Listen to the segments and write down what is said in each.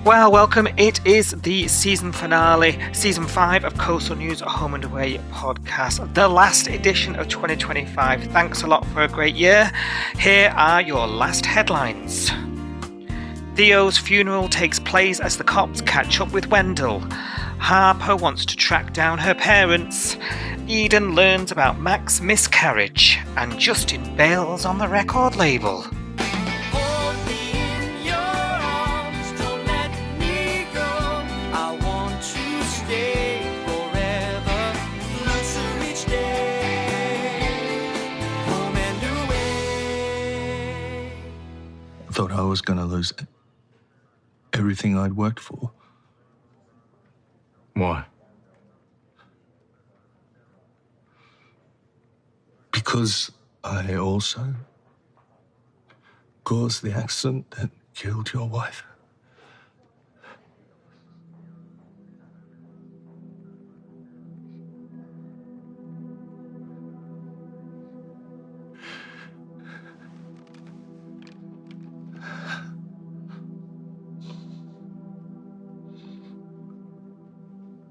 Well, welcome. It is the season finale, season 5 of Coastal News Home and Away podcast, the last edition of 2025. Thanks a lot for a great year. Here are your last headlines. Theo's funeral takes place as the cops catch up with Wendel. Harper wants to track down her parents. Eden learns about Mac's miscarriage. And Justin bails on the record label. I thought I was going to lose everything I'd worked for. Why? Because I also caused the accident that killed your wife.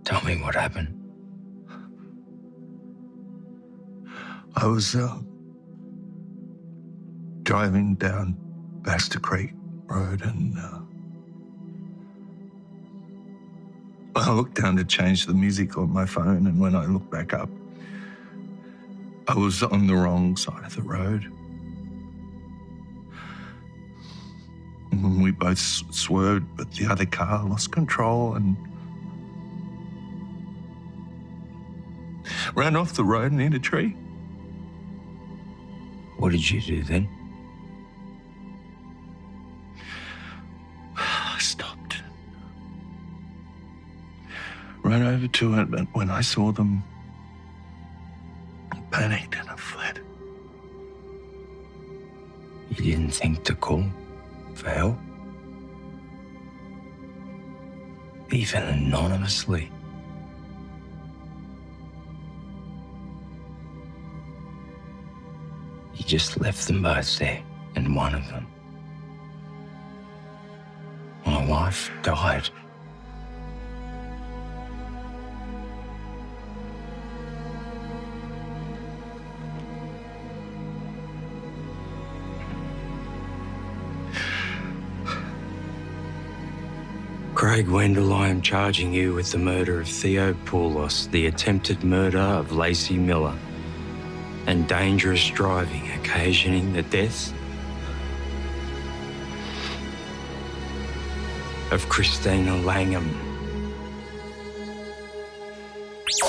Tell me what happened. I was driving down Baxter Creek Road and I looked down to change the music on my phone, and when I looked back up, I was on the wrong side of the road. And we both swerved, but the other car lost control and ran off the road and hit a tree. What did you do then? I stopped. Ran over to it, but when I saw them, I panicked and I fled. You didn't think to call for help? Even anonymously? You just left them both there, and one of them, my wife, died. Craig Wendel, I am charging you with the murder of Theo Poulos, the attempted murder of Lacey Miller, and dangerous driving occasioning the death of Christina Langham.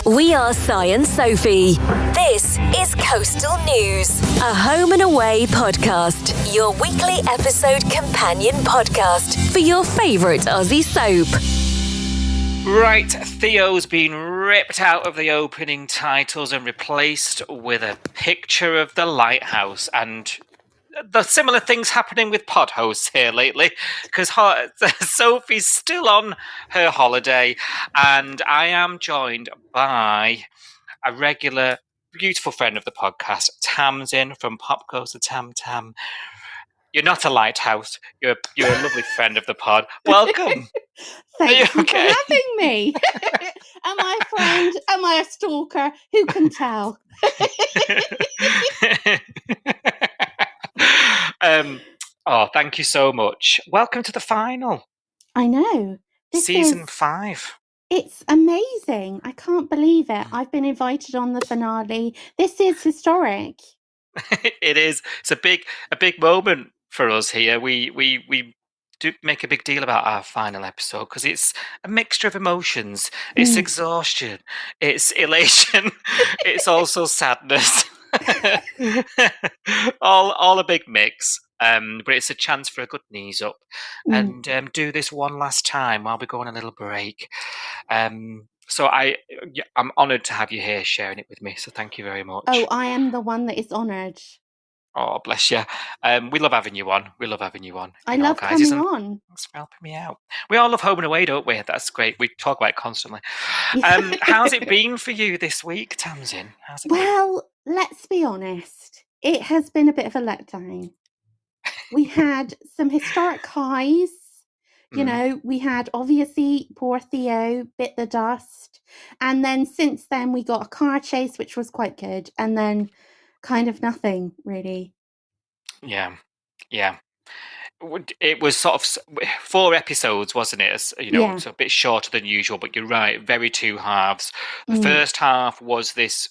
We are Si and Sophie. This is Coastal News, a home and away podcast, your weekly episode companion podcast for your favourite Aussie soap. Right, Theo's been ripped out of the opening titles and replaced with a picture of the lighthouse, and the similar things happening with pod hosts here lately, because Sophie's still on her holiday, and I am joined by a regular, beautiful friend of the podcast, Tamsin from Pop Goes to Tam Tam. You're not a lighthouse. You're a lovely friend of the pod. Welcome. Thank you for having me. Am I a friend? Am I a stalker? Who can tell? Thank you so much. Welcome to the final. I know. Season 5. It's amazing. I can't believe it. I've been invited on the finale. This is historic. It is. It's a big moment for us here. We do make a big deal about our final episode because it's a mixture of emotions. It's exhaustion. It's elation. It's also sadness. all a big mix. But it's a chance for a good knees up and do this one last time while we go on a little break. So I'm honoured to have you here sharing it with me. So thank you very much. Oh, I am the one that is honoured. Oh, bless you. We love having you on. I love coming on. Thanks for helping me out. We all love Home and Away, don't we? That's great. We talk about it constantly. How's it been for you this week, Tamsin? Well, let's be honest. It has been a bit of a letdown. We had some historic highs. You know, we had obviously poor Theo bit the dust. And then since then we got a car chase, which was quite good. And then kind of nothing really. Yeah. It was sort of 4 episodes, wasn't it? You know, Yeah. it's a bit shorter than usual, but you're right, very 2 halves. The Mm. first half was this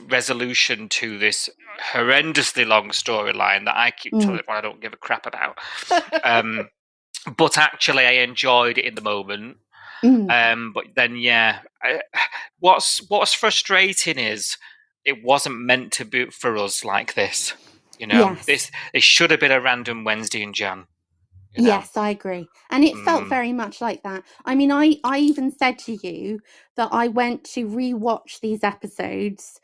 resolution to this horrendously long storyline that I keep telling everyone I don't give a crap about. But actually, I enjoyed it in the moment. But then, what's frustrating is it wasn't meant to be for us like this. You know, Yes. it should have been a random Wednesday in Jan. You know? Yes, I agree. And it felt very much like that. I mean, I even said to you that I went to rewatch these episodes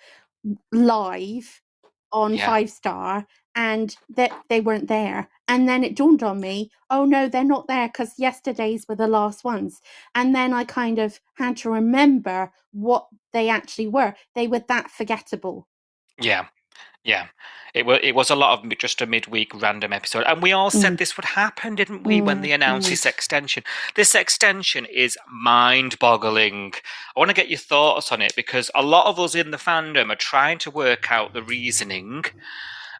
live on 5 Star and that they weren't there. And then it dawned on me, oh no, they're not there because yesterday's were the last ones. And then I kind of had to remember what they actually were. They were that forgettable. Yeah. It was a lot of just a midweek random episode. And we all said this would happen, didn't we, when they announced this extension? This extension is mind-boggling. I want to get your thoughts on it because a lot of us in the fandom are trying to work out the reasoning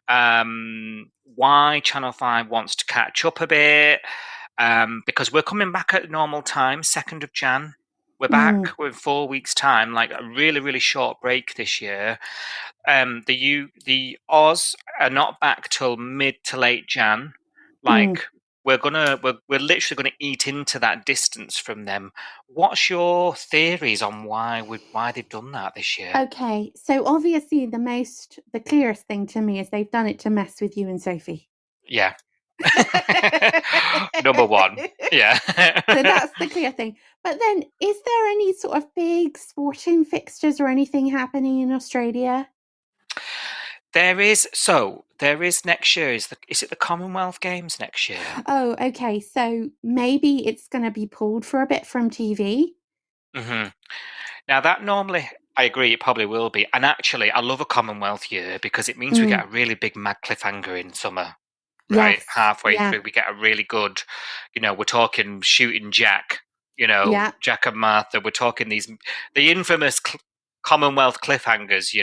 why Channel 5 wants to catch up a bit, because we're coming back at normal time, 2nd of Jan. We're back. We're in 4 weeks' time, like a really, really short break this year. The Oz are not back till mid to late Jan. Like we're literally gonna eat into that distance from them. What's your theories on why they've done that this year? Okay, so obviously the clearest thing to me is they've done it to mess with you and Sophie. Yeah. Number 1. Yeah. So that's the clear thing. But then, is there any sort of big sporting fixtures or anything happening in Australia? There is next year. Is it the Commonwealth Games next year? Oh, okay. So maybe it's going to be pulled for a bit from TV. Now that normally, I agree, it probably will be. And actually, I love a Commonwealth year because it means we get a really big mad cliffhanger in summer. Right, Yes, halfway through, we get a really good, we're talking shooting Jack, Jack and Martha. We're talking the infamous Commonwealth cliffhangers,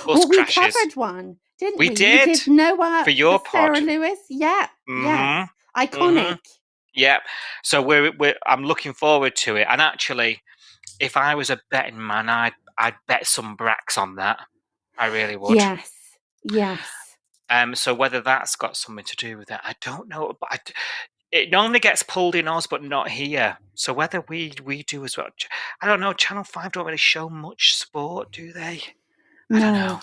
bus we crashes. covered one, didn't we? We did. We did Noah For your Sarah pod. Lewis. Yeah, iconic. Yeah, so I'm looking forward to it. And actually, if I was a betting man, I'd bet some bracks on that. I really would. Yes. So whether that's got something to do with it, I don't know. But it normally gets pulled in Oz, but not here. So whether we do as well, I don't know. Channel 5 don't really show much sport, do they? I don't know.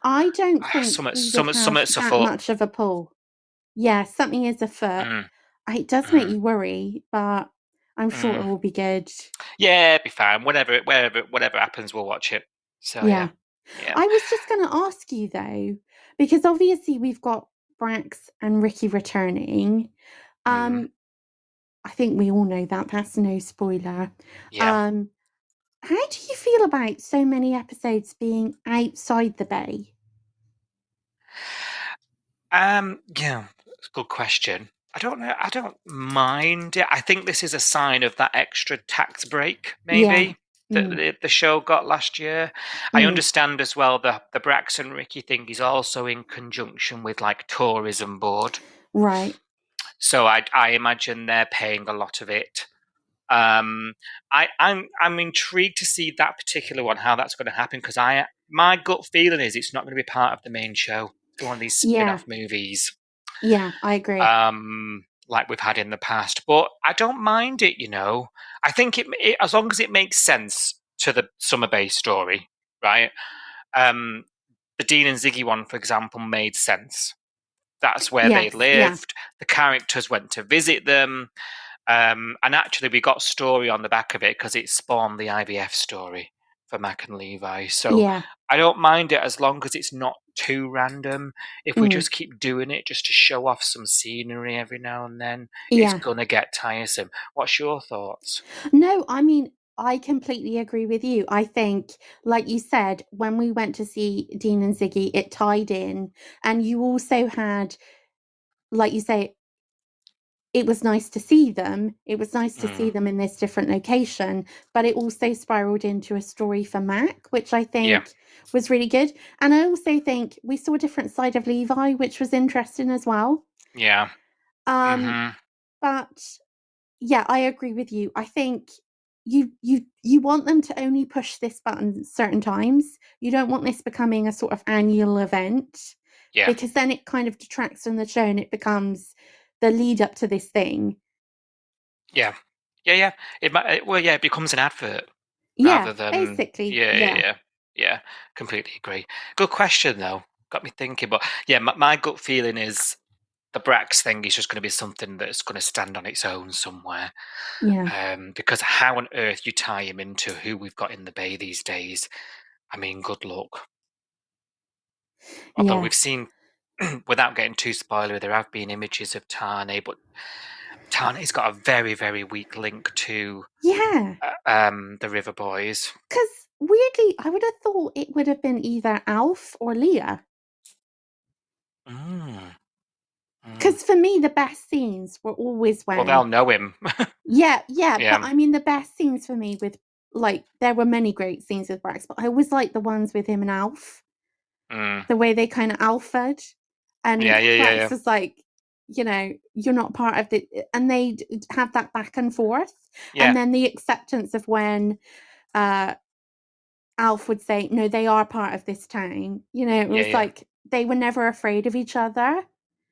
I don't think we would have that much of a pull. Yeah, something is afoot. It does make you worry, but I'm sure it will be good. Yeah, it'll be fine. Whatever happens, we'll watch it. So yeah. I was just going to ask you though, because obviously we've got Brax and Ricky returning. I think we all know that. That's no spoiler. Yeah. How do you feel about so many episodes being outside the bay? Yeah, it's a good question. I don't know. I don't mind it. I think this is a sign of that extra tax break, maybe, that the show got last year. I understand as well the Brax and Ricky thing is also in conjunction with like tourism board. Right. So I imagine they're paying a lot of it. I'm intrigued to see that particular one, how that's going to happen, because my gut feeling is it's not going to be part of the main show. It's one of these spin-off movies. Yeah, I agree. Like we've had in the past, but I don't mind it. I think it as long as it makes sense to the Summer Bay story, right? The Dean and Ziggy one, for example, made sense. That's where they lived. The characters went to visit them. And actually, we got story on the back of it because it spawned the IVF story for Mac and Levi. So I don't mind it as long as it's not too random. If we just keep doing it just to show off some scenery every now and then, it's going to get tiresome. What's your thoughts? No, I mean, I completely agree with you. I think, like you said, when we went to see Dean and Ziggy, it tied in. And you also had, like you say, it was nice to see them. It was nice to see them in this different location, but it also spiraled into a story for Mac, which I think was really good. And I also think we saw a different side of Levi, which was interesting as well. Yeah. But yeah, I agree with you. I think you want them to only push this button certain times. You don't want this becoming a sort of annual event. Yeah. Because then it kind of detracts from the show and it becomes the lead up to this thing. Yeah. Yeah. It becomes an advert. Yeah, rather than basically. Yeah. Completely agree. Good question though. Got me thinking, but yeah, my gut feeling is the Brax thing is just going to be something that's going to stand on its own somewhere. Yeah. Because how on earth you tie him into who we've got in the bay these days? I mean, good luck. Although we've seen, without getting too spoilery, there have been images of Tane, but Tane's got a very, very weak link to the River Boys. Because weirdly, I would have thought it would have been either Alf or Leah. Because for me, the best scenes were always when... Well, they'll know him. Yeah. But I mean, the best scenes for me with, like, there were many great scenes with Brax, but I always like the ones with him and Alf. The way they kind of alphaed. And Brax was like, you know, you're not part of the... And they'd have that back and forth. Yeah. And then the acceptance of when Alf would say, no, they are part of this town. You know, it was like they were never afraid of each other.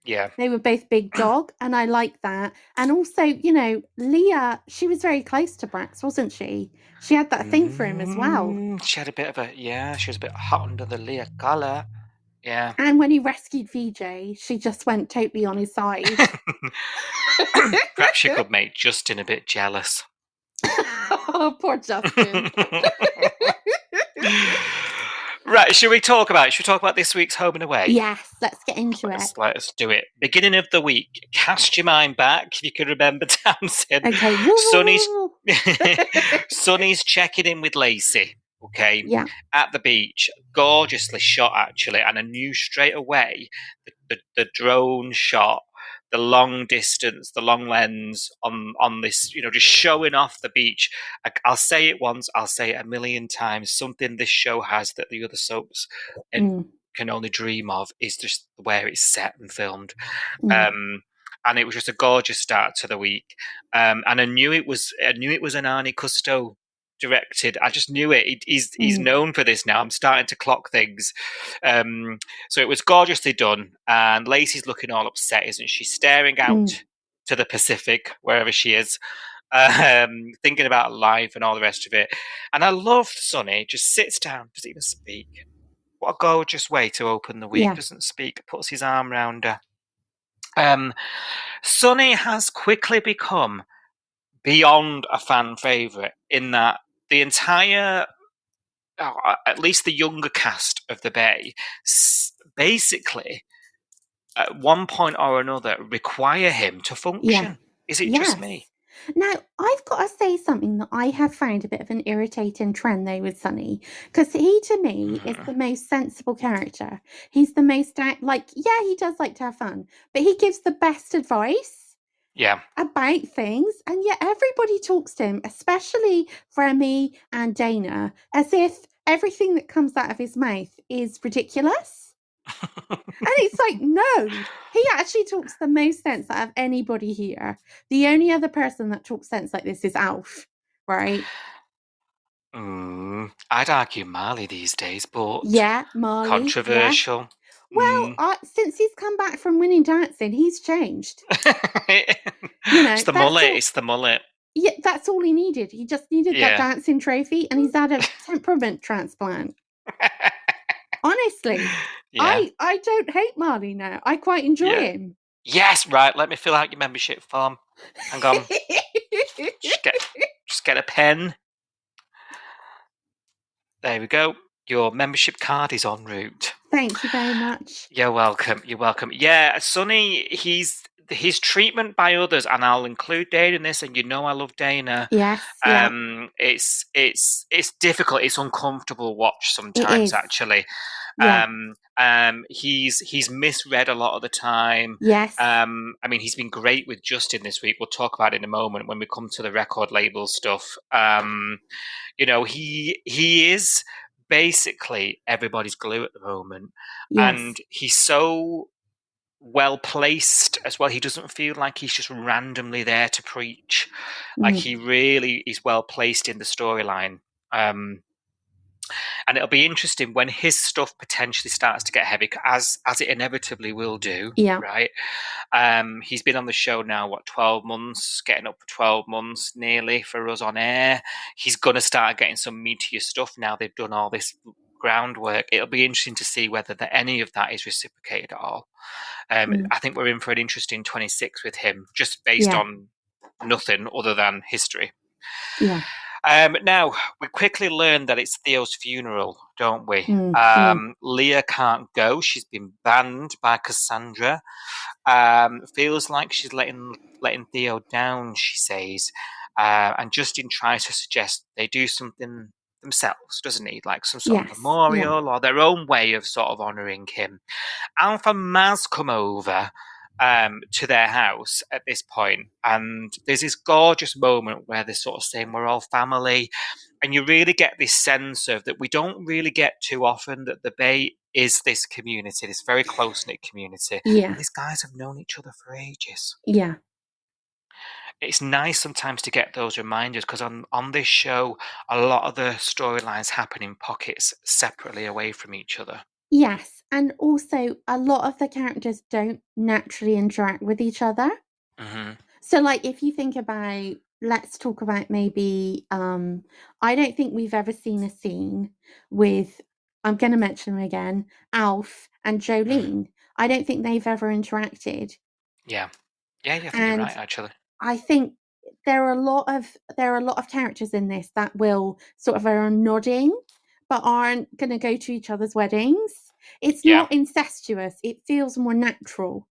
Yeah. They were both big dog, and I like that. And also, you know, Leah, she was very close to Brax, wasn't she? She had that thing for him as well. She had a bit of she was a bit hot under the Leah collar. Yeah. And when he rescued VJ, she just went totally on his side. Perhaps she could make Justin a bit jealous. Oh, poor Justin. Right, should we talk about this week's Home and Away? Yes, let's get into it. Let's do it. Beginning of the week, cast your mind back, if you can remember Tamsin. Okay. Sonny's checking in with Lacey, okay? Yeah. At the beach. Gorgeously shot, actually, and I knew straight away the drone shot, the long distance, the long lens on this, you know, just showing off the beach. I'll say it once, I'll say it a million times. Something this show has that the other soaps can only dream of is just where it's set and filmed. And it was just a gorgeous start to the week. And I knew it was an Arnie Cousteau directed. I just knew it. He's known for this now. I'm starting to clock things. So it was gorgeously done. And Lacey's looking all upset, isn't she? Staring out to the Pacific, wherever she is, thinking about life and all the rest of it. And I loved Sonny. Just sits down, doesn't even speak. What a gorgeous way to open the week. Yeah. Doesn't speak, puts his arm around her. Sonny has quickly become beyond a fan favourite in that the entire, at least the younger cast of the Bay, basically, at one point or another, require him to function. Yeah. Is it just me? Now, I've got to say something that I have found a bit of an irritating trend, though, with Sonny, because he, to me, is the most sensible character. He's the most, he does like to have fun, but he gives the best advice. Yeah. About things, and yet everybody talks to him, especially Remy and Dana, as if everything that comes out of his mouth is ridiculous. And it's like, no, he actually talks the most sense out of anybody here. The only other person that talks sense like this is Alf, right? I'd argue Marley these days, but Marley, controversial. Yeah. Well, since he's come back from winning dancing, he's changed. You know, it's the mullet. Yeah, that's all he needed. He just needed that dancing trophy, and he's had a temperament transplant. Honestly, I don't hate Marley now. I quite enjoy him. Yes, right. Let me fill out your membership form. Hang on. just get a pen. There we go. Your membership card is en route. Thank you very much. You're welcome. Yeah, Sonny, his treatment by others, and I'll include Dana in this, and you know I love Dana. Yes. It's difficult. It's uncomfortable watch sometimes, actually. Yeah. He's misread a lot of the time. Yes. I mean, he's been great with Justin this week. We'll talk about it in a moment when we come to the record label stuff. You know, he is basically everybody's glue at the moment, Yes. and he's so well placed as well. He doesn't feel like he's just randomly there to preach. Like he really is well placed in the storyline. And it'll be interesting when his stuff potentially starts to get heavy, as it inevitably will do. Yeah. Right. He's been on the show now, 12 months, getting up for 12 months nearly for us on air. He's going to start getting some meatier stuff now they've done all this groundwork. It'll be interesting to see whether any of that is reciprocated at all. I think we're in for an interesting 26 with him, just based on nothing other than history. Yeah. Now, we quickly learn that it's Theo's funeral, don't we? Leah can't go. She's been banned by Cassandra. Feels like she's letting Theo down, she says. And Justin tries to suggest they do something themselves, doesn't he? Like some sort of memorial or their own way of sort of honouring him. Alpha and Maz come over to their house at this point, and there's this gorgeous moment where they're sort of saying we're all family, and you really get this sense of that we don't really get too often, that the Bay is this community, this very close-knit community. Yeah. And these guys have known each other for ages. Yeah. It's nice sometimes to get those reminders, because on this show, a lot of the storylines happen in pockets separately away from each other. Yes, and also a lot of the characters don't naturally interact with each other. So, like, if you think about, let's talk about maybe, I don't think we've ever seen a scene with, I'm going to mention them again, Alf and Jolene. I don't think they've ever interacted. Yeah, I think you're right, actually. I think there are a lot of characters in this that will sort of are nodding, but aren't going to go to each other's weddings. It's not incestuous. It feels more natural.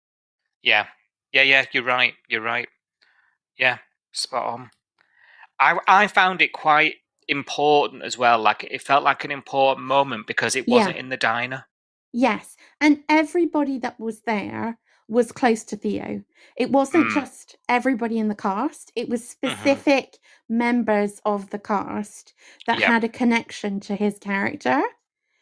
Yeah. You're right. Yeah, spot on. I found it quite important as well. Like, it felt like an important moment because it wasn't in the diner. Yes, and everybody that was there was close to Theo. It wasn't just everybody in the cast. It was specific members of the cast that had a connection to his character.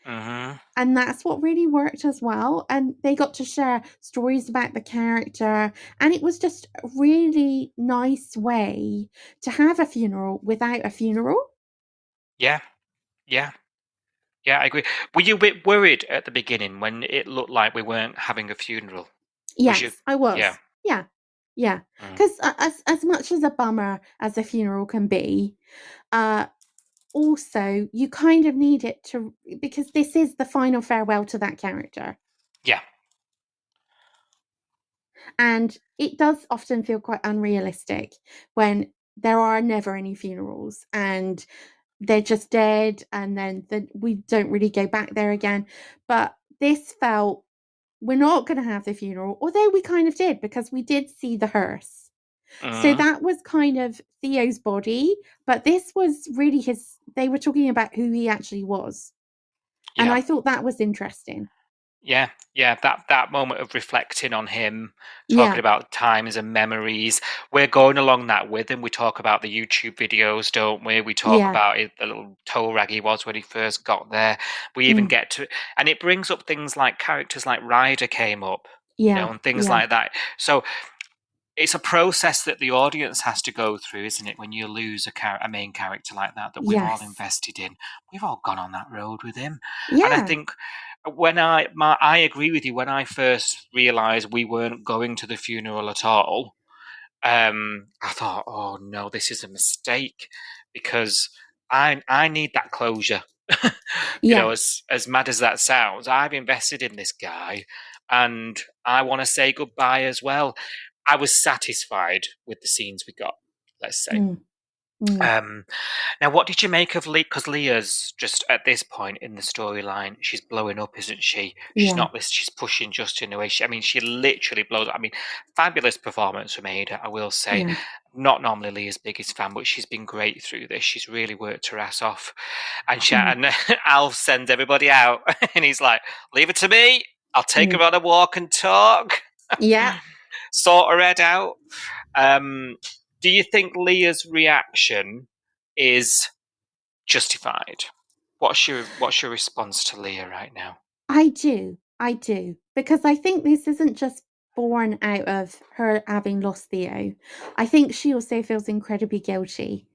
And that's what really worked as well. And they got to share stories about the character. And it was just a really nice way to have a funeral without a funeral. Yeah, I agree. Were you a bit worried at the beginning when it looked like we weren't having a funeral? Yes, I was. Yeah. Because as much as a bummer as a funeral can be, also you kind of need it to, because this is the final farewell to that character. Yeah. And it does often feel quite unrealistic when there are never any funerals and they're just dead, and then we don't really go back there again. But this felt, we're not going to have the funeral, although we kind of did, because we did see the hearse. So that was kind of Theo's body, but this was really they were talking about who he actually was. And I thought that was interesting. Yeah, that moment of reflecting on him, talking about times and memories. We're going along that with him. We talk about the YouTube videos, don't we? We talk about the little toe rag he was when he first got there. We even get to, and it brings up things like characters like Ryder came up, and things like that. So it's a process that the audience has to go through, isn't it? When you lose a main character like that we've all invested in, we've all gone on that road with him. And I think when I agree with you. When I first realised we weren't going to the funeral at all, I thought, oh no, this is a mistake, because I need that closure. As mad as that sounds, I've invested in this guy, and I want to say goodbye as well. I was satisfied with the scenes we got, let's say. Now, what did you make of Leah? Because Leah's just at this point in the storyline, she's blowing up, isn't she? She's not this. She's pushing Justin away. She literally blows up. I mean, fabulous performance from Ada, I will say. Yeah. Not normally Leah's biggest fan, but she's been great through this. She's really worked her ass off. And and Alf sends everybody out, and he's like, "Leave it to me. I'll take her on a walk and talk." Yeah. Sort her head out. Do you think Leah's reaction is justified? What's your response to Leah right now? I do, because I think this isn't just born out of her having lost Theo. I think she also feels incredibly guilty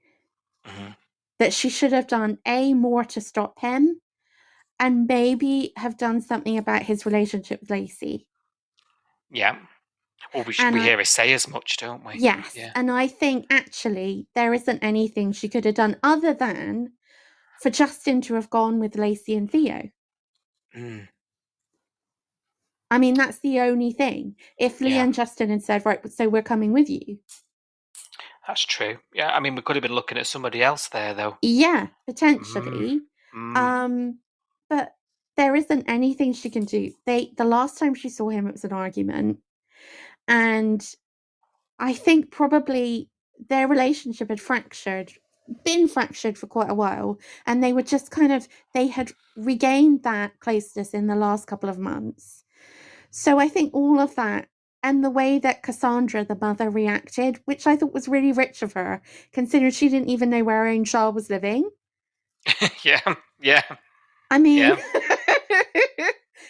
that she should have done more to stop him, and maybe have done something about his relationship with Lacey. Yeah. Well, we hear her say as much, don't we? Yes. Yeah. And I think actually there isn't anything she could have done other than for Justin to have gone with Lacey and Theo. I mean, that's the only thing. If Leah and Justin had said, right, so we're coming with you. That's true. Yeah, I mean, we could have been looking at somebody else there, though. Yeah, potentially. But there isn't anything she can do. The last time she saw him, it was an argument. And I think probably their relationship had been fractured for quite a while. And they were just they had regained that closeness in the last couple of months. So I think all of that, and the way that Cassandra, the mother, reacted, which I thought was really rich of her, considering she didn't even know where her own child was living. Yeah. I mean,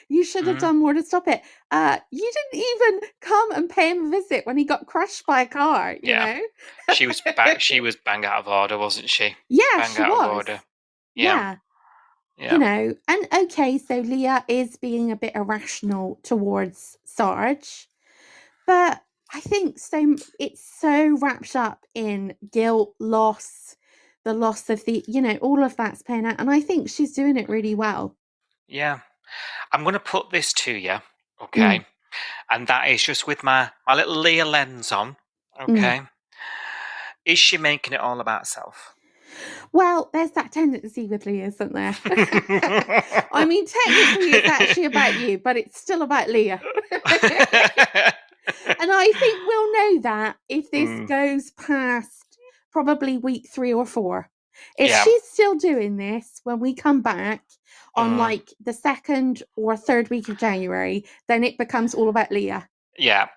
you should have done more to stop it. You didn't even come and pay him a visit when he got crushed by a car, you know? She was bang out of order, wasn't she? Yeah, bang she out was. Of order. Yeah. You know, and okay, so Leah is being a bit irrational towards Sarge, but I think it's so wrapped up in guilt, loss, the loss of all of that's playing out, and I think she's doing it really well. Yeah. I'm going to put this to you, okay? And that is just with my little Leah lens on, okay? Is she making it all about herself? Well, there's that tendency with Leah, isn't there? I mean, technically it's actually about you, but it's still about Leah. And I think we'll know that if this goes past probably week 3 or 4. If she's still doing this when we come back on like the 2nd or 3rd week of January, then it becomes all about Leah. Yeah.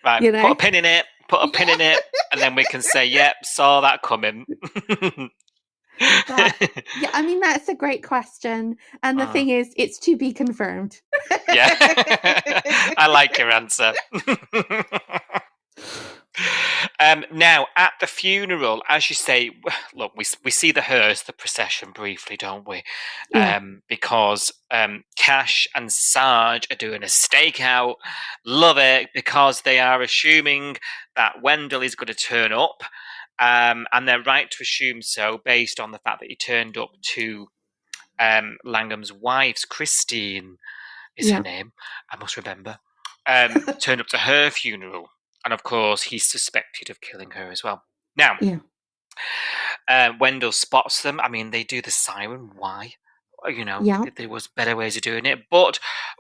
Right. You know? Put a pin in it, and then we can say, yep, saw that coming. But, yeah, I mean, that's a great question. And the thing is, it's to be confirmed. Yeah. I like your answer. Now, at the funeral, as you say, look, we see the hearse, the procession briefly, don't we? Yeah. Because Cash and Sarge are doing a stakeout. Love it, because they are assuming that Wendel is going to turn up. And they're right to assume so, based on the fact that he turned up to Langham's wife's, Christine is her name, I must remember, turned up to her funeral. And of course, he's suspected of killing her as well. Now, Wendel spots them. I mean, they do the siren. Why? You know, there was better ways of doing it. But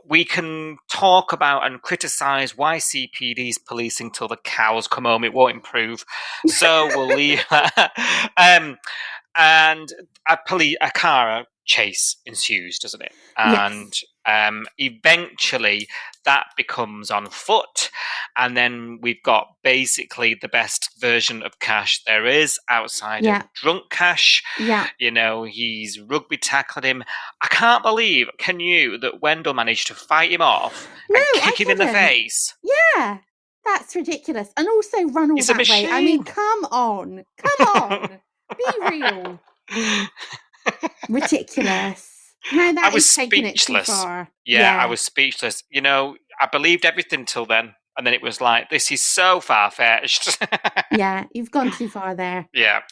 we can talk about and criticise why CPD's policing till the cows come home. It won't improve. So we'll leave that. And a car chase ensues, doesn't it? And eventually that becomes on foot. And then we've got basically the best version of Cash there is outside of drunk Cash. Yeah. You know, he's rugby tackled him. I can't believe, can you, that Wendel managed to fight him off and kick him in the face? Yeah. That's ridiculous. And also run all that way. I mean, come on. Be real. Ridiculous. No, that is taking it too far. Yeah, I was speechless. You know, I believed everything till then. And then it was like, this is so far-fetched. Yeah, you've gone too far there. Yeah.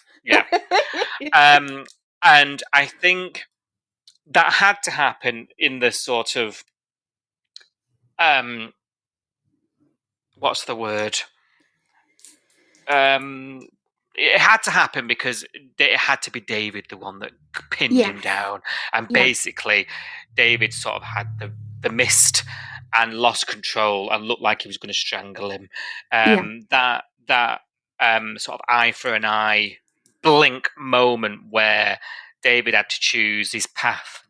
And I think that had to happen in the sort of, what's the word? it had to happen because it had to be David, the one that pinned him down. And basically, David sort of had the mist and lost control and looked like he was going to strangle him. That sort of eye for an eye blink moment where David had to choose his path.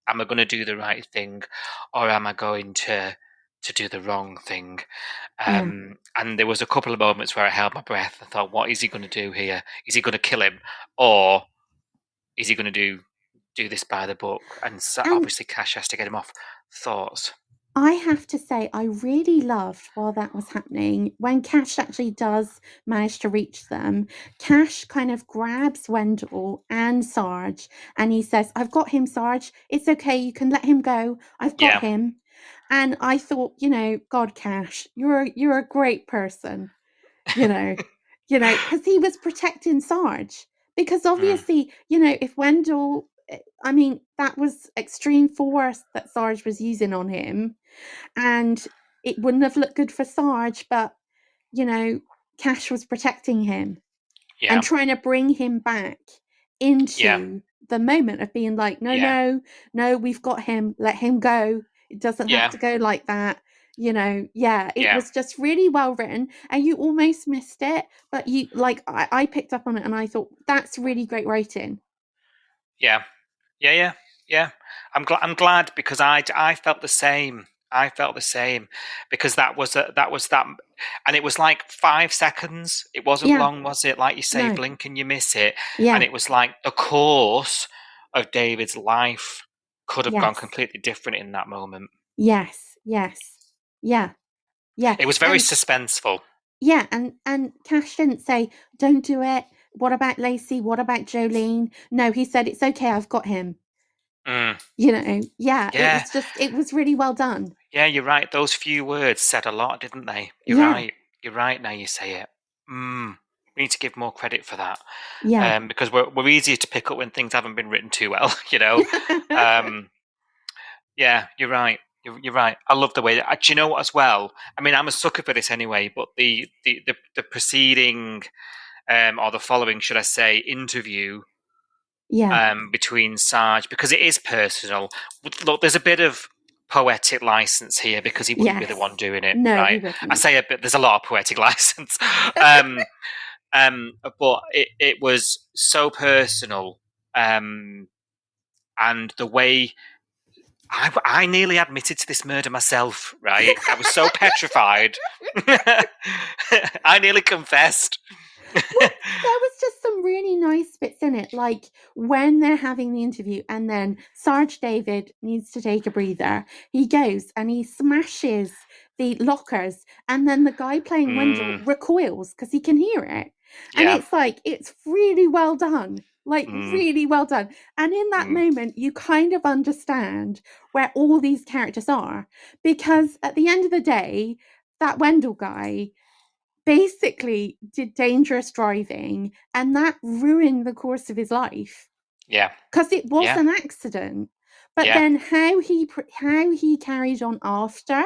Am I going to do the right thing, or am I going to do the wrong thing? And there was a couple of moments where I held my breath. I thought, what is he going to do here? Is he going to kill him, or is he going to do this by the book? And so obviously, Cash has to get him off. Thoughts? I have to say, I really loved while that was happening, when Cash actually does manage to reach them, Cash kind of grabs Wendell and Sarge and he says, I've got him, Sarge. It's okay. You can let him go. I've got him. And I thought, God, Cash, you're a great person, because he was protecting Sarge. Because obviously, if Wendell, I mean, that was extreme force that Sarge was using on him. And it wouldn't have looked good for Sarge, but, Cash was protecting him and trying to bring him back into the moment of being like, no, we've got him. Let him go. It doesn't have to go like that. It was just really well written and you almost missed it, but I picked up on it and I thought that's really great writing. Yeah. I'm glad because I felt the same. Because that was that, and it was like 5 seconds. It wasn't long, was it? Like you say, blink and you miss it. And it was like the course of David's life could have gone completely different in that moment. Yes. Yeah. It was very suspenseful. Yeah, and Cash didn't say, don't do it. What about Lacey? What about Jolene? No, he said, it's okay, I've got him. It was really well done. Yeah, you're right. Those few words said a lot, didn't they? You're right now you say it. We need to give more credit for that. Yeah. Because we're easier to pick up when things haven't been written too well, Yeah, you're right. You're right. I love the way that. Do you know what? As well, I mean, I'm a sucker for this anyway. But the preceding, or the following, should I say, interview, between Sarge, because it is personal. Look, there's a bit of poetic license here because he wouldn't be the one doing it, right? I say a bit. There's a lot of poetic license, but it was so personal, and the way. I nearly admitted to this murder myself, right? I was so petrified. I nearly confessed. Well, there was just some really nice bits in it, like when they're having the interview and then Sarge David needs to take a breather. He goes and he smashes the lockers and then the guy playing Wendell recoils because he can hear it. And it's like, it's really well done. Really well done. And in that moment, you kind of understand where all these characters are. Because at the end of the day, that Wendell guy basically did dangerous driving and that ruined the course of his life. Yeah. Because it was an accident. But then how he carried on after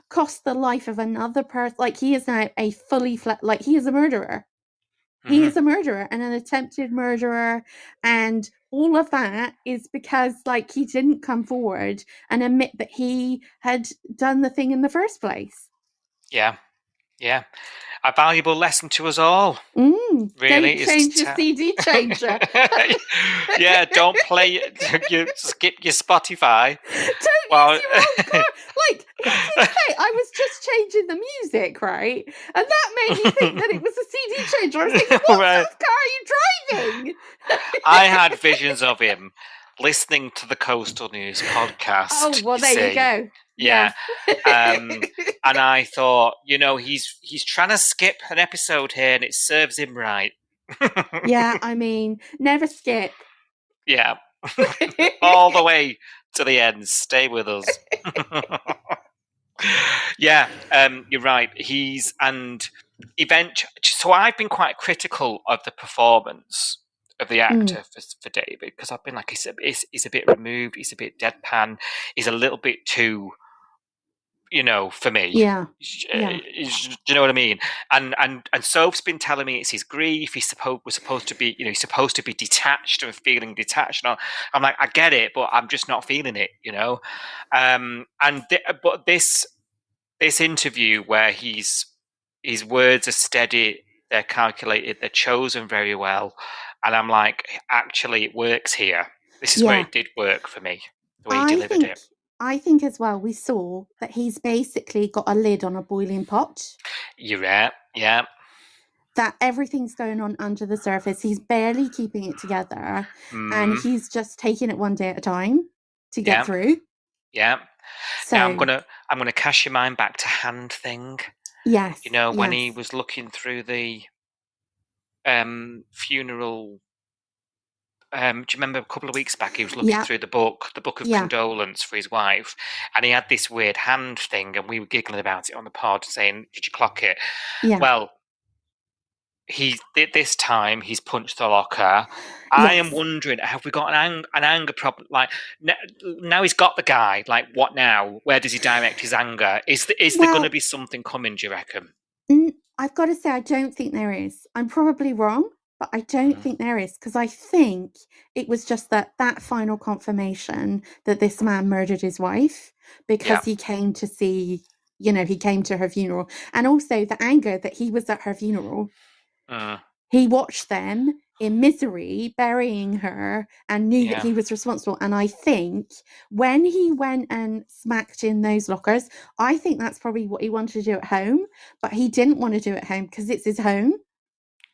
cost the life of another person. Like, he is now a fully he is a murderer. He is a murderer and an attempted murderer, and all of that is because he didn't come forward and admit that he had done the thing in the first place. Yeah. A valuable lesson to us all. Really, don't change your CD changer. Don't play it. Skip your Spotify. Don't use your own car. I was just changing the music, right? And that made me think that it was a CD changer. I was thinking, what car are you driving? I had visions of him listening to the Coastal News podcast. Oh, well, there you go. Yeah. And I thought, he's trying to skip an episode here and it serves him right. Yeah, I mean, never skip. Yeah. All the way to the end. Stay with us. Yeah, you're right. So I've been quite critical of the performance of the actor for David, because I've been like, he's a bit removed, he's a bit deadpan, he's a little bit too for me. Yeah. Do you know what I mean? And Soph's been telling me it's his grief. We're supposed to be, he's supposed to be detached and feeling detached. And I'm like, I get it, but I'm just not feeling it, But this interview where his words are steady, they're calculated, they're chosen very well, and I'm like, actually, it works here. This is where it did work for me, the way he delivered it. I think as well, we saw that he's basically got a lid on a boiling pot. You're right, yeah. That everything's going on under the surface. He's barely keeping it together, and he's just taking it one day at a time to get through. Yeah. So now I'm gonna cast your mind back to Hand thing. Yes. When he was looking through the funeral. Do you remember a couple of weeks back he was looking through the book of condolence for his wife, and he had this weird hand thing, and we were giggling about it on the pod, saying, "Did you clock it?" Yeah. Well, this time he's punched the locker. I am wondering, have we got an anger problem? Like now he's got the guy. Like what now? Where does he direct his anger? Is there going to be something coming? Do you reckon? I've got to say, I don't think there is. I'm probably wrong, but I don't think there is, because I think it was just that final confirmation that this man murdered his wife because he came to see, he came to her funeral, and also the anger that he was at her funeral. He watched them in misery burying her and knew that he was responsible. And I think when he went and smacked in those lockers, I think that's probably what he wanted to do at home, but he didn't want to do it at home because it's his home.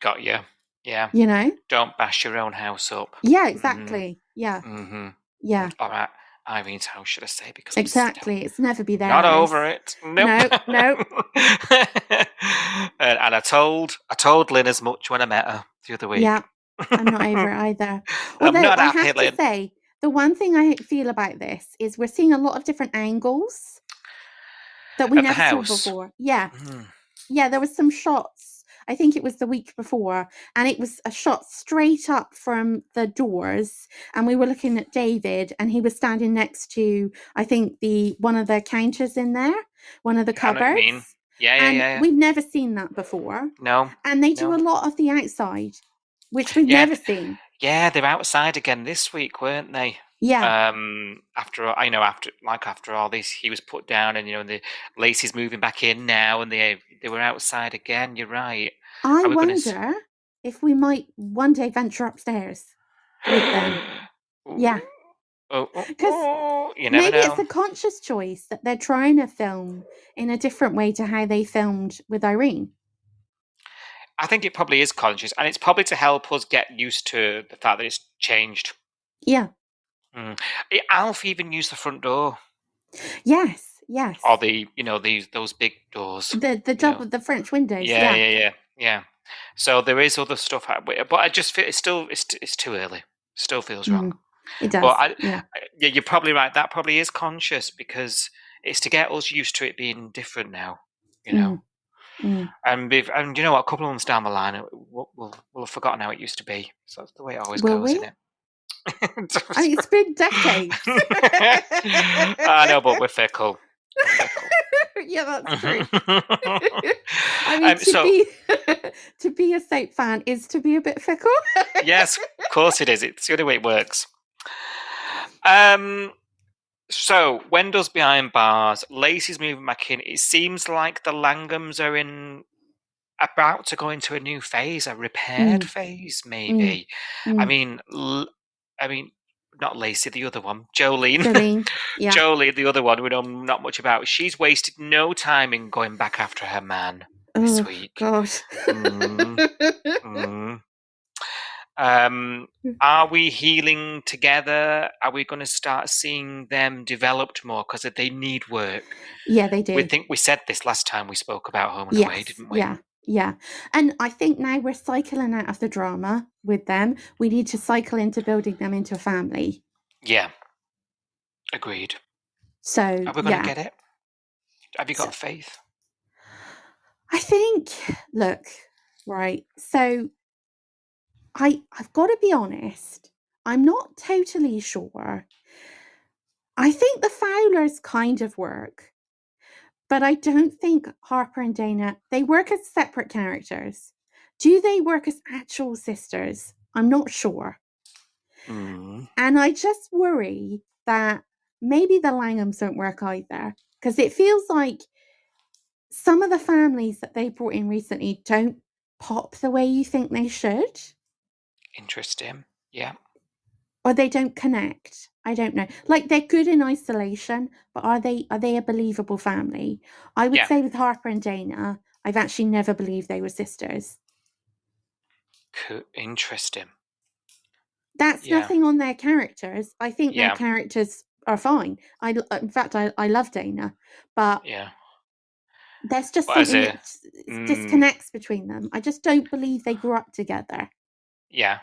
Got you. Yeah. Don't bash your own house up. Yeah, exactly. Yeah. Mm-hmm. Yeah. All right. Irene's house, should I say? Because exactly. It's never be there. Not over it. Nope. No. and I told Lynn as much when I met her the other week. Yeah. I'm not over it either. Although I have to say, the one thing I feel about this is we're seeing a lot of different angles that we never saw before. Yeah. Yeah, there was some shots. I think it was the week before, and it was a shot straight up from the doors, and we were looking at David, and he was standing next to, I think, one of the counters in there, one of the cupboards. Yeah. We've never seen that before. No. And they do a lot of the outside, which we've never seen. Yeah, they're outside again this week, weren't they? Yeah. After all this, he was put down, and the Lacey's moving back in now, and they were outside again. You're right. I wonder if we might one day venture upstairs with them. Yeah. Because maybe it's a conscious choice that they're trying to film in a different way to how they filmed with Irene. I think it probably is conscious, and it's probably to help us get used to the fact that it's changed. Yeah. Alf even used the front door. Yes. Or those big doors. The French windows. Yeah. So there is other stuff, but I just feel it's too early. Still feels wrong. It does. But you're probably right. That probably is conscious because it's to get us used to it being different now. And you know what? A couple of months down the line, we'll have forgotten how it used to be. So that's the way it always goes, isn't it? It's been decades. I know, but we're fickle. Yeah, that's true. I mean, to be a soap fan is to be a bit fickle. Yes, of course it is. It's the only way it works. So Wendel's behind bars. Lacey's moving back in. It seems like the Langhams are about to go into a new phase, a repaired phase, maybe. I mean, not Lacey, the other one, Jolene. Yeah. Jolene, the other one, we know not much about. She's wasted no time in going back after her man this week. God. Are we healing together? Are we going to start seeing them developed more because they need work? Yeah, they do. We said this last time we spoke about Home and Away, didn't we? Yeah. And I think now we're cycling out of the drama with them. We need to cycle into building them into a family. Yeah. Agreed. So, are we going to get it? Have you got faith? I think, look, right, so I've got to be honest, I'm not totally sure. I think the Fowlers kind of work, But I don't think Harper and Dana, they work as separate characters. Do they work as actual sisters? I'm not sure. Mm. And I just worry that maybe the Langhams don't work either, because it feels like some of the families that they brought in recently don't pop the way you think they should. Interesting. Yeah. Or they don't connect. I don't know. Like, they're good in isolation, but are they a believable family? I would say with Harper and Dana, I've actually never believed they were sisters. Interesting. That's nothing on their characters. I think their characters are fine. In fact, I love Dana, but there's just something that disconnects between them. I just don't believe they grew up together. Yeah.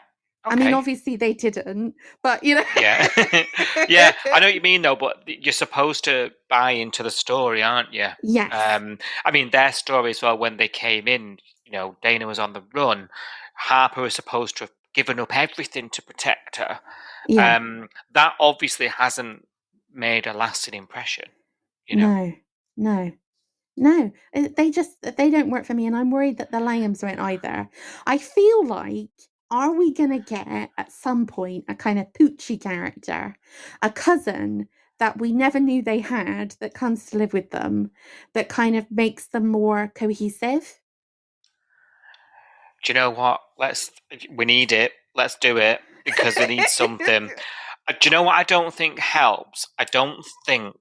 Okay. I mean, obviously they didn't, but you know. Yeah. Yeah, I know what you mean though, but you're supposed to buy into the story, aren't you? Yes. I mean, their story as well, when they came in, you know, Dana was on the run. Harper was supposed to have given up everything to protect her. Yeah. That obviously hasn't made a lasting impression, you know? No, they don't work for me, and I'm worried that the Langhams won't either. I feel like, are we going to get at some point a kind of Poochie character, a cousin that we never knew they had that comes to live with them, that kind of makes them more cohesive? Do you know what? We need it. Let's do it, because we need something. Do you know what I don't think helps? I don't think,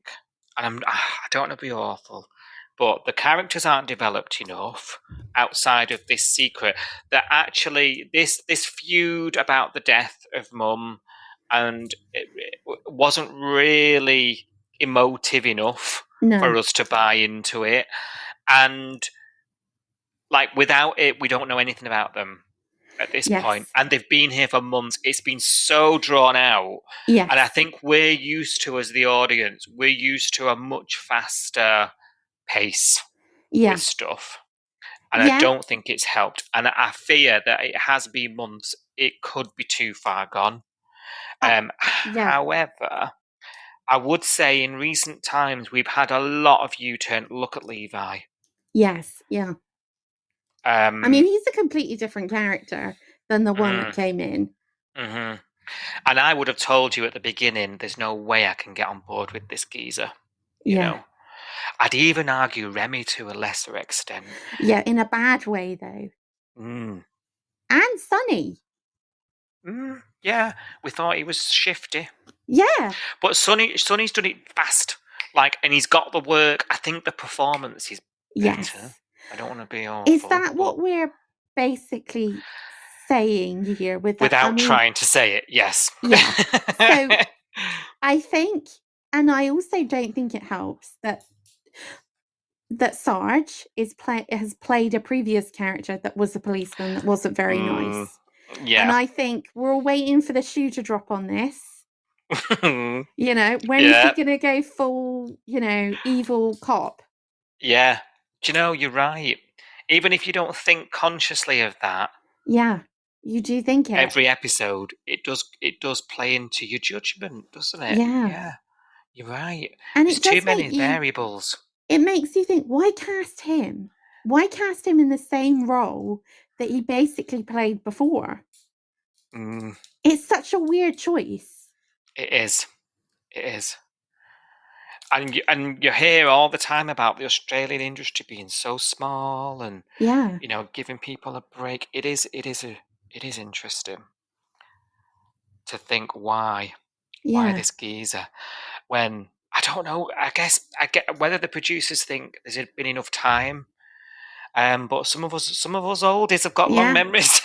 and I don't want to be awful, but the characters aren't developed enough outside of this secret. That actually, this feud about the death of Mum, and it wasn't really emotive enough for us to buy into it. And like, without it, we don't know anything about them at this point. And they've been here for months. It's been so drawn out. Yes. And I think we're used to, as the audience, we're used to a much faster pace with stuff. And I don't think it's helped. And I fear that it has been months. It could be too far gone. However, I would say in recent times, we've had a lot of U-turn. Look at Levi. Yes, yeah. I mean, he's a completely different character than the one that came in. Mm-hmm. And I would have told you at the beginning, there's no way I can get on board with this geezer. You know? I'd even argue Remy to a lesser extent. Yeah, in a bad way, though. Mm. And Sonny. Yeah, we thought he was shifty. Yeah. But Sonny's done it fast. Like, and he's got the work. I think the performance is better. Yes. I don't want to be awful. Is that what we're basically saying here with that? Without trying to say it, yes. Yeah. So I think, and I also don't think it helps that Sarge has played a previous character that was a policeman that wasn't very nice. Yeah. And I think we're waiting for the shoe to drop on this. You know, when is he going to go full, evil cop? Yeah. Do you know, you're right. Even if you don't think consciously of that. Yeah, you do think it. Every episode, it does play into your judgment, doesn't it? Yeah. You're right. And there's too many variables. It makes you think, why cast him? Why cast him in the same role that he basically played before? It's such a weird choice. It is. It is. And you hear all the time about the Australian industry being so small and giving people a break. It is interesting to think why this geezer, when I don't know. I get whether the producers think there's been enough time, but some of us oldies have got long memories.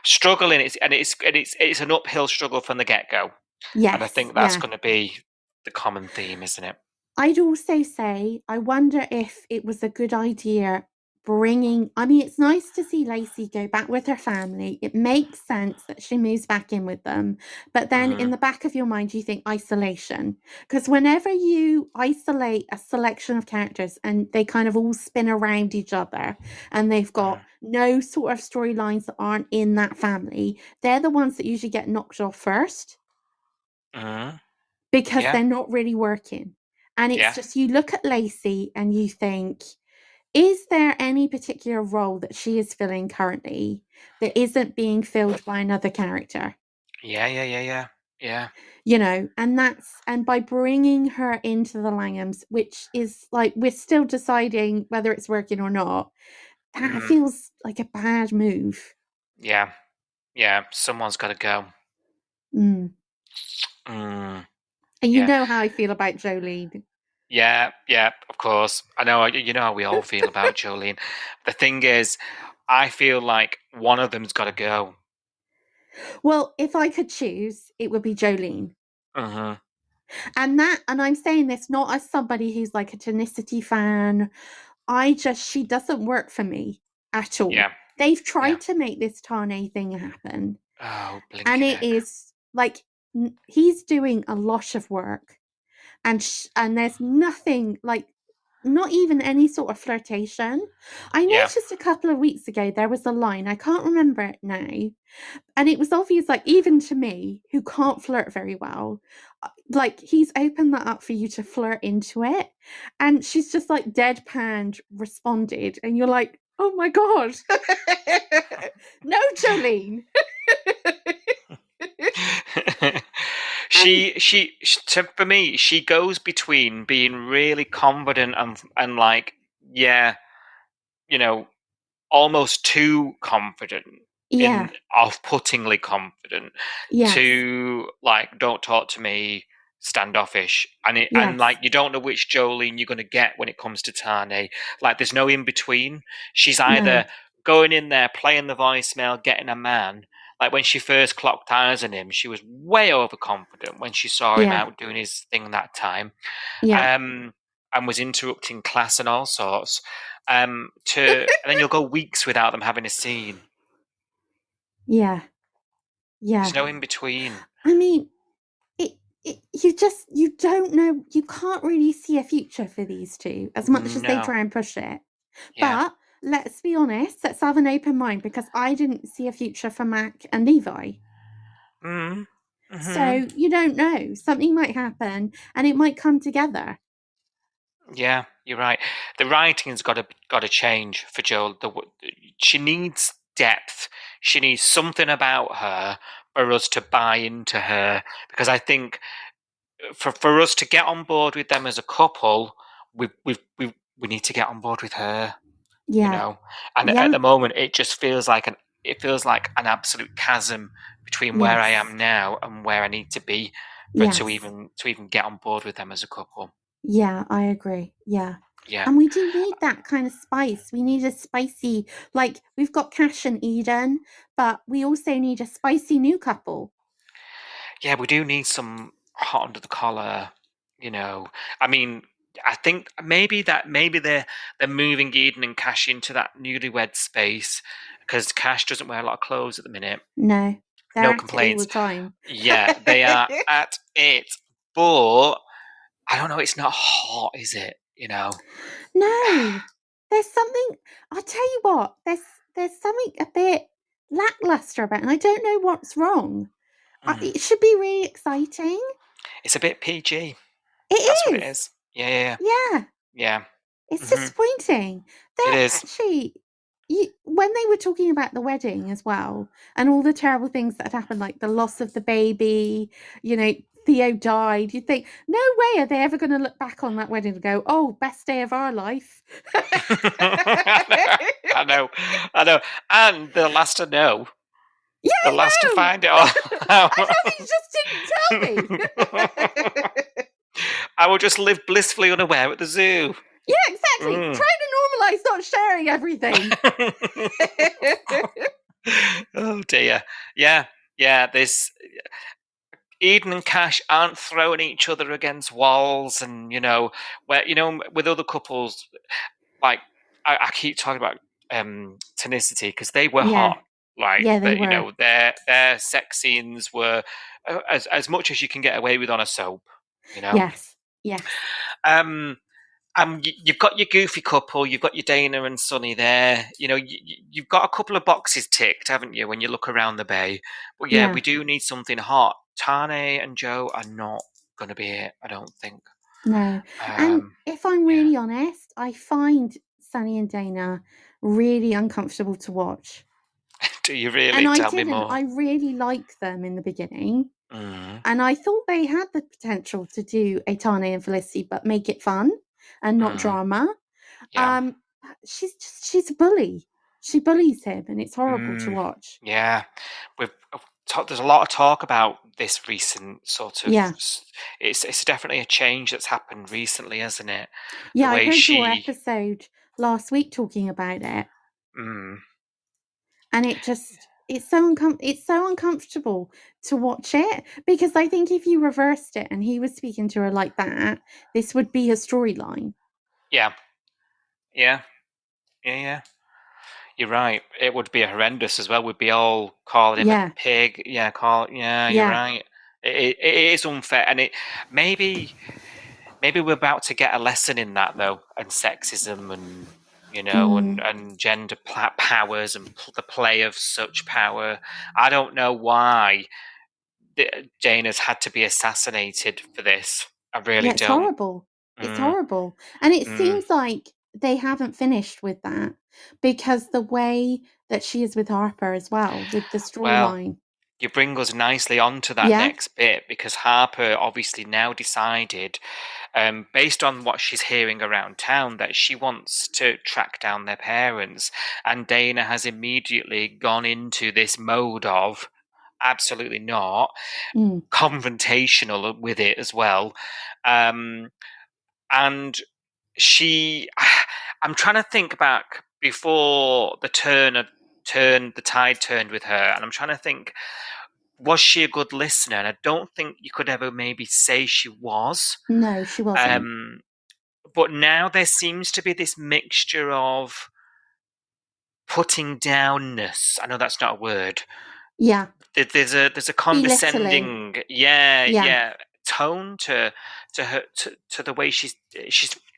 Struggling, it's an uphill struggle from the get-go. Yes, and I think that's going to be the common theme, isn't it? I'd also say, I wonder if it was a good idea it's nice to see Lacey go back with her family. It makes sense that she moves back in with them. But then in the back of your mind, you think isolation. Because whenever you isolate a selection of characters and they kind of all spin around each other and they've got no sort of storylines that aren't in that family, they're the ones that usually get knocked off first. because Yeah. they're not really working. And it's Yeah. just, you look at Lacey and you think, is there any particular role that she is filling currently that isn't being filled by another character? Yeah. And by bringing her into the Langhams, which is like, we're still deciding whether it's working or not, that feels like a bad move. Yeah. Someone's got to go. And you know how I feel about Jolene. Yeah, of course. I know. You know how we all feel about Jolene. The thing is, I feel like one of them's got to go. Well, if I could choose, it would be Jolene. Mm-hmm. And I'm saying this not as somebody who's like a Tenacity fan. She doesn't work for me at all. Yeah. They've tried to make this Tane thing happen. Oh, and it is like, he's doing a lot of work, and there's nothing, like, not even any sort of flirtation. I noticed a couple of weeks ago there was a line, I can't remember it now, and it was obvious, like, even to me who can't flirt very well, like, he's opened that up for you to flirt into it, and she's just like deadpan responded, and you're like, oh my god. No, Jolene. For me, she goes between being really confident and like, almost too confident, in off-puttingly confident, to like, don't talk to me, standoffish, and like, you don't know which Jolene you're going to get when it comes to Tane. Like, there's no in between. She's either going in there, playing the voicemail, getting a man. Like, when she first clocked eyes on him, she was way overconfident when she saw him out doing his thing that time. And was interrupting class and all sorts. And then you'll go weeks without them having a scene. Yeah. There's no in between. I mean, you don't know, you can't really see a future for these two as much as they try and push it. But let's be honest, let's have an open mind, because I didn't see a future for Mac and Levi. So you don't know, something might happen and it might come together. Yeah, you're right. The writing's got to change for Joel. She needs depth. She needs something about her for us to buy into her. Because I think for us to get on board with them as a couple, we need to get on board with her. Yeah. And at the moment, it just feels like an absolute chasm between where I am now and where I need to be to even get on board with them as a couple. Yeah, I agree. Yeah. Yeah. And we do need that kind of spice. We need a spicy, like, we've got Cash and Eden, but we also need a spicy new couple. Yeah, we do need some hot under the collar, I mean, I think maybe they're moving Eden and Cash into that newlywed space, because Cash doesn't wear a lot of clothes at the minute. No. No complaints. All the time. Yeah, they are at it. But I don't know, it's not hot, is it? No. There's something, I'll tell you what, there's something a bit lackluster about it, and I don't know what's wrong. It should be really exciting. It's a bit PG. That's what it is. Yeah. It's disappointing. It is. Actually, when they were talking about the wedding as well, and all the terrible things that had happened, like the loss of the baby, Theo died, you'd think, no way are they ever going to look back on that wedding and go, oh, best day of our life. I know. And the last to know. Yeah, the last to find it all. I know, you just didn't tell me. I will just live blissfully unaware at the zoo. Yeah, exactly. Trying to normalize not sharing everything. Oh dear. Yeah. This Eden and Cash aren't throwing each other against walls, and where with other couples, like I keep talking about Tenacity, because they were hot. Like, they were. Their sex scenes were as much as you can get away with on a soap. Yes. You've got your goofy couple, you've got your Dana and Sonny there. You've got a couple of boxes ticked, haven't you, when you look around the bay? But we do need something hot. Tane and Joe are not going to be it, I don't think. No. And if I'm really honest, I find Sunny and Dana really uncomfortable to watch. Do you really? And Tell me more. I really like them in the beginning. Mm. And I thought they had the potential to do a Tane and Felicity, but make it fun and not drama. Yeah. She's a bully. She bullies him, and it's horrible to watch. Yeah. There's a lot of talk about this recent sort of. Yeah. It's definitely a change that's happened recently, hasn't it? Yeah, I heard your episode last week talking about it. And it's so uncomfortable to watch it, because I think if you reversed it and he was speaking to her like that, this would be a storyline. Yeah. You're right. It would be horrendous as well. We'd be all calling him a pig. Yeah, you're right. It is unfair, and maybe we're about to get a lesson in that though, and sexism, and and gender powers, and the play of such power. I don't know why Dana's had to be assassinated for this. I really it's don't. Horrible. It's horrible. And it seems like they haven't finished with that, because the way that she is with Harper as well, with the storyline. Well, you bring us nicely onto that next bit, because Harper obviously now decided, based on what she's hearing around town, that she wants to track down their parents. And Dana has immediately gone into this mode of absolutely not, confrontational with it as well. And I'm trying to think back before the tide turned with her, and I'm trying to think, was she a good listener? And I don't think you could ever maybe say she was. No, she wasn't. But now there seems to be this mixture of putting downness. I know that's not a word. Yeah. There's a condescending, tone to her, to the way she's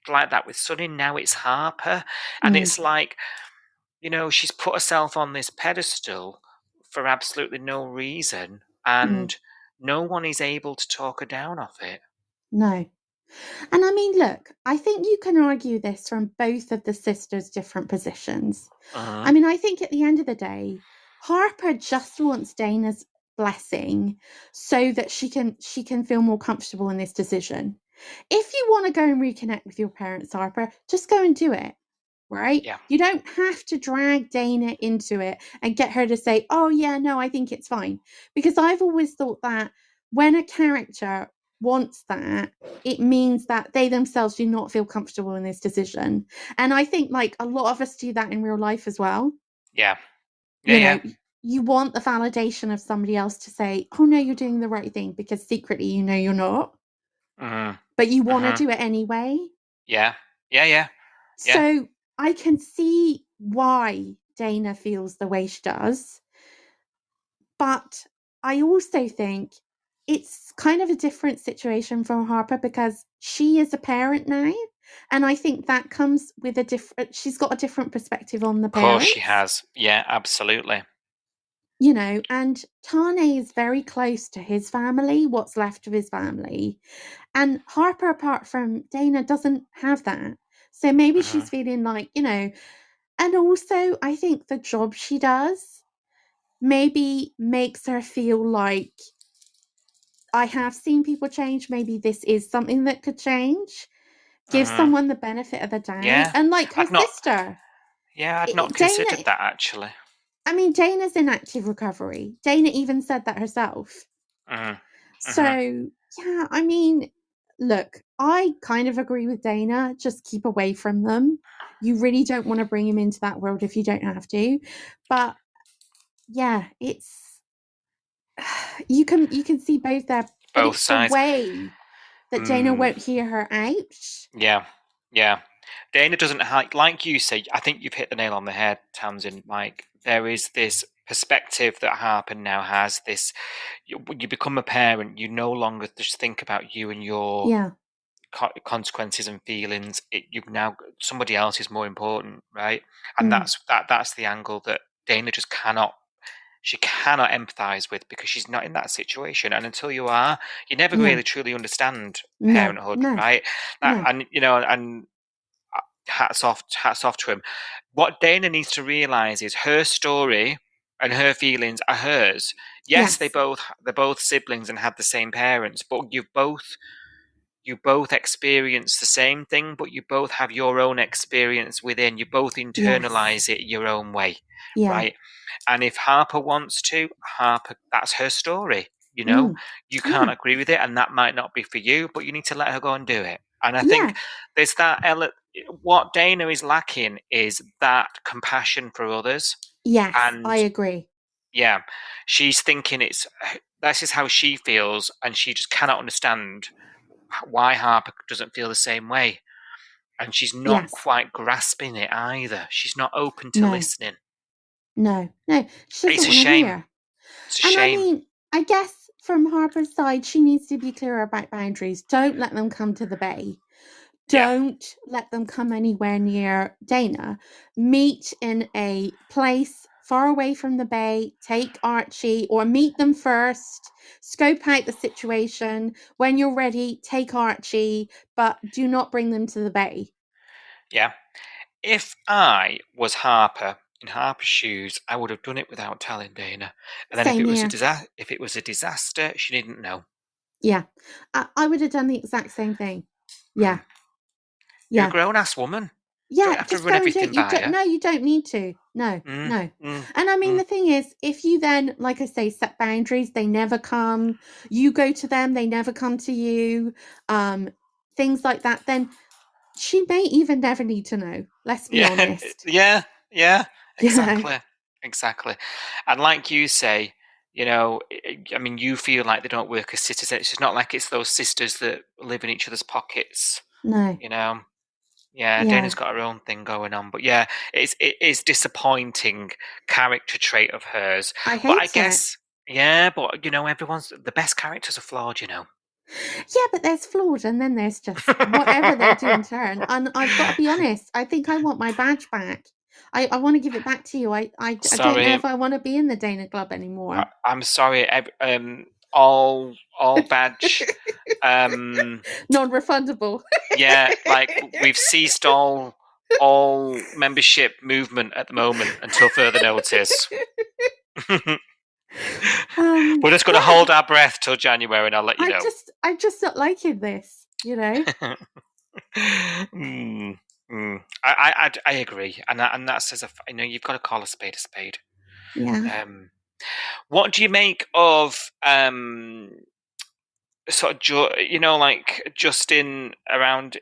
like that with Sunny. Now it's Harper, and it's like, she's put herself on this pedestal for absolutely no reason, and no one is able to talk her down off it. No. And I mean, look, I think you can argue this from both of the sisters' different positions. I mean, I think at the end of the day, Harper just wants Dana's blessing so that she can feel more comfortable in this decision. If you want to go and reconnect with your parents, Harper, just go and do it. Right? Yeah. You don't have to drag Dana into it and get her to say, oh, yeah, no, I think it's fine. Because I've always thought that when a character wants that, it means that they themselves do not feel comfortable in this decision. And I think like a lot of us do that in real life as well. Yeah. You know, you want the validation of somebody else to say, oh, no, you're doing the right thing, because secretly, you're not. But you want to do it anyway. Yeah. So I can see why Dana feels the way she does. But I also think it's kind of a different situation from Harper, because she is a parent now. And I think that comes with she's got a different perspective on the parents. Of course she has. Yeah, absolutely. And Tane is very close to his family, what's left of his family. And Harper, apart from Dana, doesn't have that. So maybe she's feeling like, and also I think the job she does maybe makes her feel like, I have seen people change. Maybe this is something that could change. Give someone the benefit of the doubt. Yeah. And like her sister. Yeah, I'd not considered that, actually. I mean, Dana's in active recovery. Dana even said that herself. So, yeah, I mean, look, I kind of agree with Dana. Just keep away from them. You really don't want to bring him into that world if you don't have to. But yeah, it's you can see both there. But Both it's sides. The way that Dana won't hear her out. Yeah. Dana doesn't like you say. I think you've hit the nail on the head, Tamsin. Like, there is this perspective that Harper now has. This, you become a parent. You no longer just think about you and your consequences and feelings. You now, somebody else is more important, right? And that's the angle that Dana just cannot. she cannot empathise with because she's not in that situation. And until you are, you never Yeah. really truly understand No, parenthood, no, right? no. And hats off to him. What Dana needs to realise is her story and her feelings are hers. Yes, Yes. they're both siblings and had the same parents, but you both experience the same thing, but you both have your own experience within. You both internalize it your own way, Yeah. right? And if Harper wants to, that's her story. You Yeah. can't agree with it, and that might not be for you, but you need to let her go and do it. And I Yeah. think there's that what Dana is lacking is that compassion for others. Yes, And I agree. yeah, she's thinking that's just how she feels, and she just cannot understand why Harper doesn't feel the same way. And she's not Yes. quite grasping it either. She's not open to No. listening. No. She It's doesn't a want to shame. hear. It's a And shame. I mean, I guess from Harper's side, she needs to be clear about boundaries. Don't let them come to the bay. Don't let them come anywhere near Dana. Meet in a place far away from the bay. Take Archie, or meet them first. Scope out the situation. When you're ready, take Archie, but do not bring them to the bay. Yeah. If I was Harper, in Harper's shoes, I would have done it without telling Dana. And then Same if it was a disaster, she didn't know. Yeah. I would have done the exact same thing. Yeah. You're a Yeah. grown-ass woman. Yeah, Don't have to just run go and do everything it. You by don't. her. No, you don't need to. No, no. And I mean, the thing is, if you then, like I say, set boundaries, they never come. You go to them, they never come to you. Things like that. Then she may even never need to know. Let's be honest. Yeah, exactly, You know? exactly. And like you say, I mean, you feel like they don't work as sisters. It's just not like it's those sisters that live in each other's pockets. No. Yeah, Dana's got her own thing going on, but yeah, it is disappointing character trait of hers. I But I hate guess, yeah, but everyone's the best characters are flawed. Yeah, but there's flawed, and then there's just whatever they do in turn. And I've got to be honest, I think I want my badge back. I want to give it back to you. I don't know if I want to be in the Dana Club anymore. I'm sorry. All badge. Non-refundable. Yeah, like we've ceased all membership movement at the moment until further notice. We're just going to hold our breath till January, and I'll let you know. I'm just not liking this, I agree, and that says you've got to call a spade a spade. Yeah. What do you make of sort of like Justin around?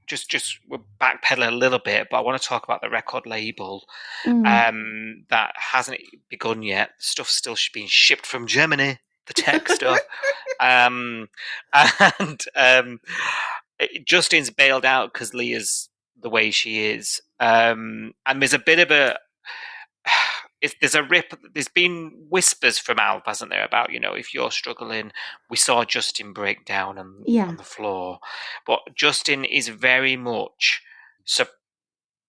Just we're backpedaling a little bit, but I want to talk about the record label that hasn't begun yet. Stuff's still being shipped from Germany, the tech stuff, and Justin's bailed out because Leah's the way she is, and there's a bit of a. There's been whispers from Alf, hasn't there, about if you're struggling. We saw Justin break down on the floor, but Justin is very much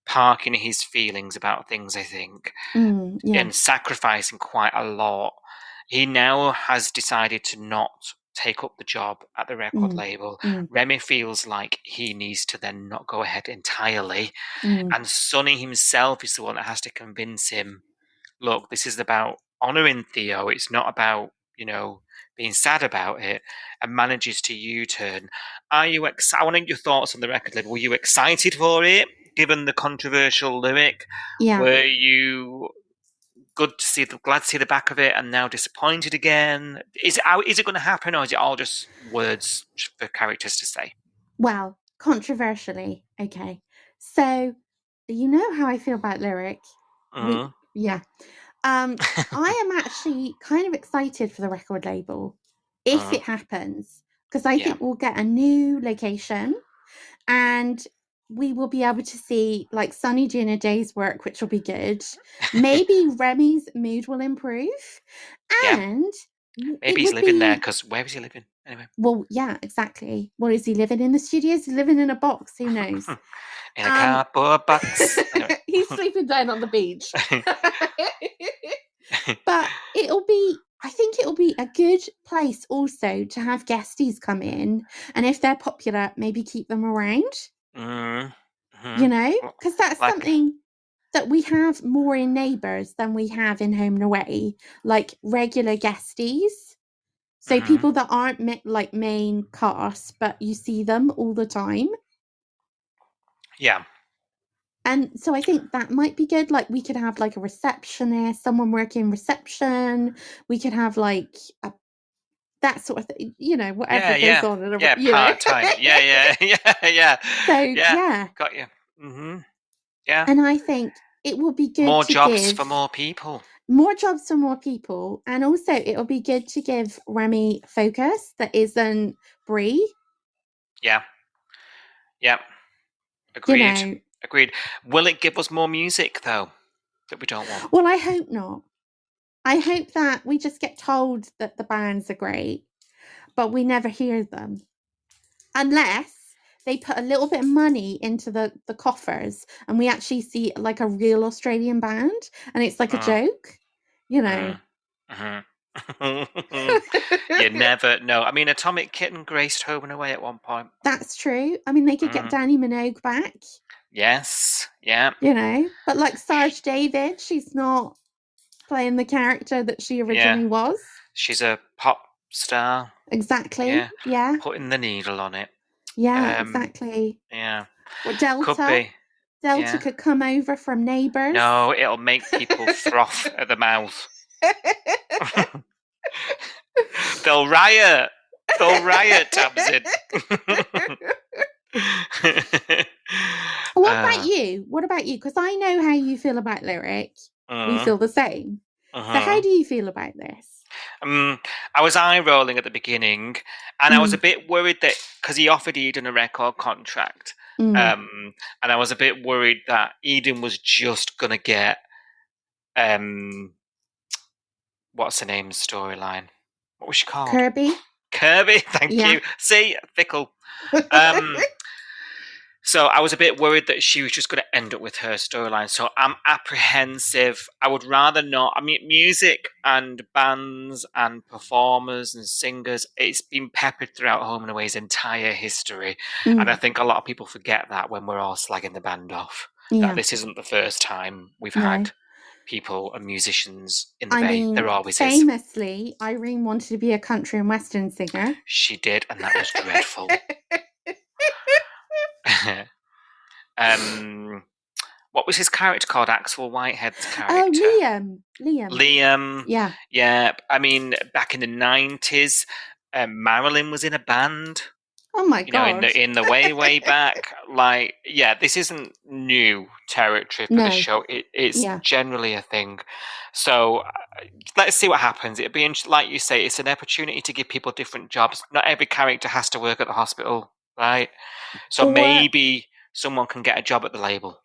parking his feelings about things, I think, and sacrificing quite a lot. He now has decided to not take up the job at the record label. Remy feels like he needs to then not go ahead entirely, and Sonny himself is the one that has to convince him, look, this is about honouring Theo. It's not about, being sad about it, and manages to U-turn. Are you I want your thoughts on the record label. Were you excited for it, given the controversial lyric? Yeah. Were you glad to see the back of it, and now disappointed again? Is it going to happen, or is it all just words for characters to say? Well, controversially, okay. So, you know how I feel about lyric. Yeah. I am actually kind of excited for the record label if it happens, because I think we'll get a new location and we will be able to see like Sunny doing a day's work, which will be good. Maybe Remy's mood will improve, and maybe he's living there, because where is he living anyway? Well, yeah, exactly. Well, is he living in the studios? He's living in a box. Who knows? In a cardboard box. Anyway. He's sleeping down on the beach. But I think it'll be a good place also to have guesties come in, and if they're popular, maybe keep them around. Mm-hmm. You know, because that's Like- something that we have more in Neighbours than we have in Home and Away, like regular guesties. So people that aren't like main cast, but you see them all the time. Yeah. And so I think that might be good. Like we could have like a receptionist, someone working reception. We could have like that sort of thing, you know, whatever goes on in a part time. Yeah. So yeah. Got you. Mm-hmm. Yeah. And I think it will be good more to jobs give for more people. More jobs for more people. And also it'll be good to give Remy focus that isn't Brie. Yeah. Yeah. Agreed. You know, Agreed. Will it give us more music though that we don't want? Well, I hope not. I hope that we just get told that the bands are great, but we never hear them. Unless they put a little bit of money into the coffers and we actually see like a real Australian band and it's like a joke, you know. You never know. I mean, Atomic Kitten graced Home and Away at one point. That's true. I mean, they could get Danny Minogue back. Yes. Yeah. You know, but like Sarge David, she's not playing the character that she originally was. She's a pop star. Exactly. Yeah. Putting the needle on it. Yeah, exactly. Yeah. Well, Delta. Could be. Delta could come over from Neighbours. No, it'll make people froth at the mouth. They'll riot. Tamsin. What about you? Because I know how you feel about Lyric. We feel the same. So how do you feel about this? I was eye rolling at the beginning, and I was a bit worried that because he offered Eden a record contract, and I was a bit worried that Eden was just gonna get what's her name's storyline? What was she called? Kirby. Thank you. See, fickle. So I was a bit worried that she was just going to end up with her storyline. So I'm apprehensive. I would rather not. I mean, music and bands and performers and singers, it's been peppered throughout Home and Away's entire history. And I think a lot of people forget that when we're all slagging the band off. That this isn't the first time we've had people and musicians in the Bay. There always famously, Irene wanted to be a country and western singer. She did, and that was dreadful. What was his character called? Axel Whitehead's character. Oh, Liam. Yeah. I mean, back in the 90s, Marilyn was in a band. Oh my god! In the way back, like, this isn't new territory for the show. It's generally a thing. So let's see what happens. It'd be like you say, it's an opportunity to give people different jobs. Not every character has to work at the hospital, right? So maybe someone can get a job at the label.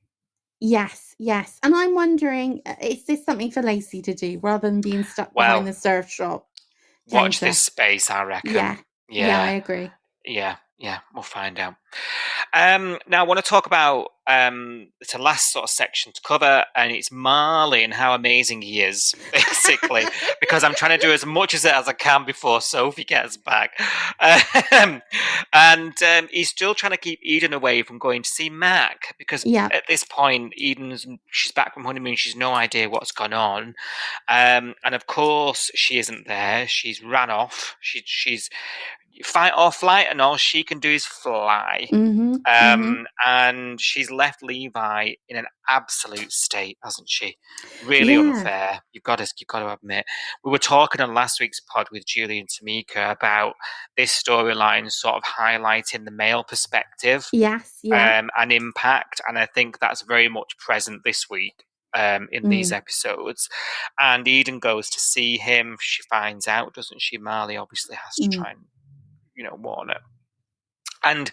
Yes. And I'm wondering, is this something for Lacey to do rather than being stuck behind the surf shop? Watch this space, I reckon. Yeah, I agree. Yeah, we'll find out. Now I want to talk about it's a last sort of section to cover, and it's Marley and how amazing he is, basically, because I'm trying to do as much as I can before Sophie gets back. And he's still trying to keep Eden away from going to see Mac, because at this point, she's back from honeymoon, she's no idea what's gone on. And of course, she isn't there. She's ran off. She's fight or flight, and all she can do is fly. And she's left Levi in an absolute state, hasn't she? Really unfair. You've got to admit. We were talking on last week's pod with Julie and Tamika about this storyline sort of highlighting the male perspective, and impact, and I think that's very much present this week. In these episodes, and Eden goes to see him. She finds out, doesn't she? Marley obviously has to try and warn her. And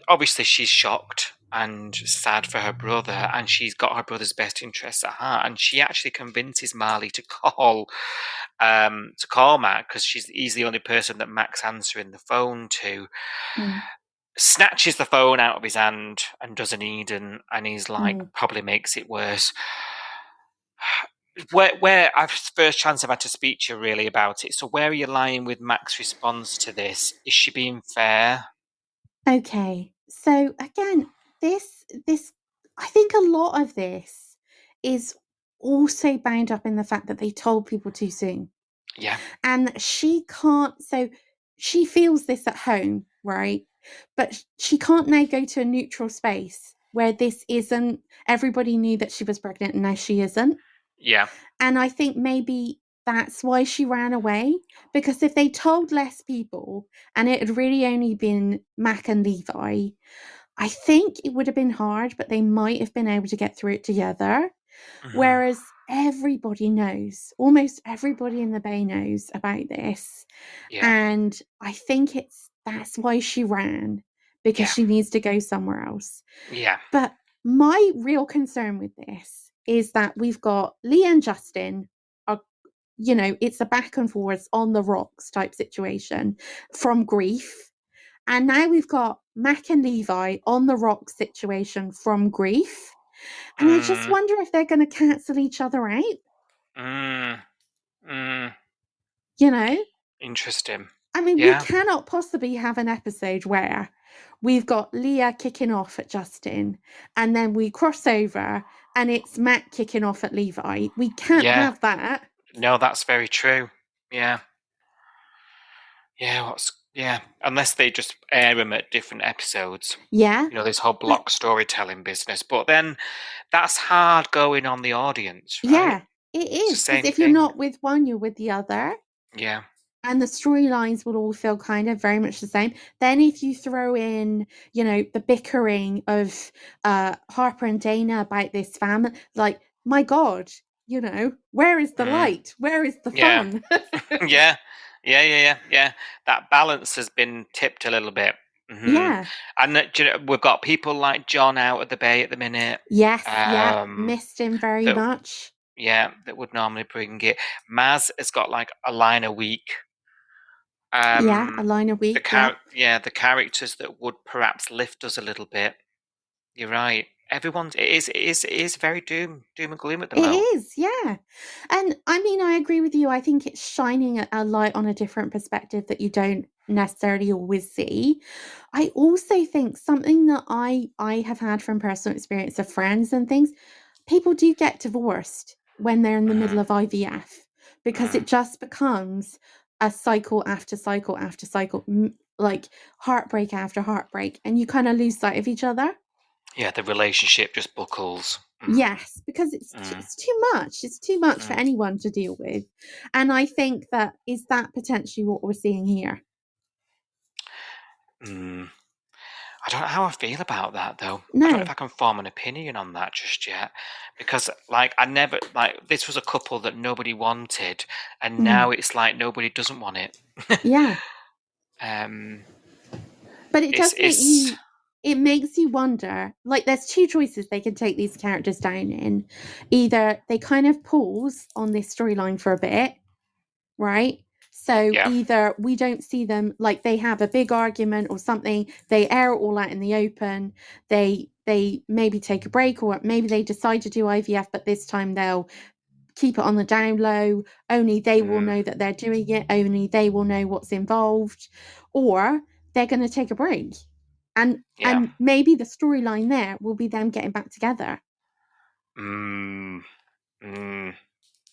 obviously she's shocked and sad for her brother, and she's got her brother's best interests at heart, and she actually convinces Marley to call Mac, because he's the only person that Mac's answering the phone to. Snatches the phone out of his hand and does an Eden, and he's like, probably makes it worse. where I've first chance I've had to speak to you really about it. So where are you lying with Mac's response to this? Is she being fair? Okay, so again, this I think a lot of this is also bound up in the fact that they told people too soon. Yeah. And she can't, so she feels this at home, right? But she can't now go to a neutral space where this isn't, everybody knew that she was pregnant and now she isn't. Yeah. And I think maybe that's why she ran away. Because if they told less people and it had really only been Mac and Levi, I think it would have been hard, but they might have been able to get through it together. Whereas everybody knows, almost everybody in the Bay knows about this. Yeah. And I think that's why she ran, because she needs to go somewhere else. Yeah. But my real concern with this is that we've got Leah and Justin are, it's a back and forwards on the rocks type situation from grief. And now we've got Mac and Levi on the rocks situation from grief. And I just wonder if they're going to cancel each other out. Interesting. I mean, we cannot possibly have an episode where we've got Leah kicking off at Justin and then we cross over and it's Matt kicking off at Levi. We can't have that. No, that's very true. Yeah. Unless they just air them at different episodes. Yeah. This whole block storytelling business. But then that's hard going on the audience, right? Yeah, it is. Because if you're not with one, you're with the other. Yeah. And the storylines will all feel kind of very much the same. Then if you throw in, the bickering of Harper and Dana about this family, like, my God, where is the light? Where is the fun? Yeah. That balance has been tipped a little bit. Yeah. And we've got people like John out at the Bay at the minute. Yes, missed him very much. Yeah, that would normally bring it. Maz has got like a line a week. A line a week. The characters that would perhaps lift us a little bit. You're right. It is very doom and gloom at the moment. It is, yeah. And I mean, I agree with you. I think it's shining a light on a different perspective that you don't necessarily always see. I also think something that I have had from personal experience of friends and things, people do get divorced when they're in the middle of IVF because it just becomes a cycle after cycle after cycle, like heartbreak after heartbreak, and you kind of lose sight of each other. Yeah, the relationship just buckles. Yes, because it's too much. It's too much for anyone to deal with. And I think is that potentially what we're seeing here? I don't know how I feel about that, though. No. I don't know if I can form an opinion on that just yet. Because, this was a couple that nobody wanted, and now it's like nobody doesn't want it. Yeah. But it does it makes you wonder, like, there's two choices they can take these characters down in. Either they kind of pause on this storyline for a bit, right? So either we don't see them, like they have a big argument or something, they air it all out in the open, they maybe take a break, or maybe they decide to do IVF, but this time they'll keep it on the down low, only they will know that they're doing it, only they will know what's involved, or they're going to take a break. And maybe the storyline there will be them getting back together.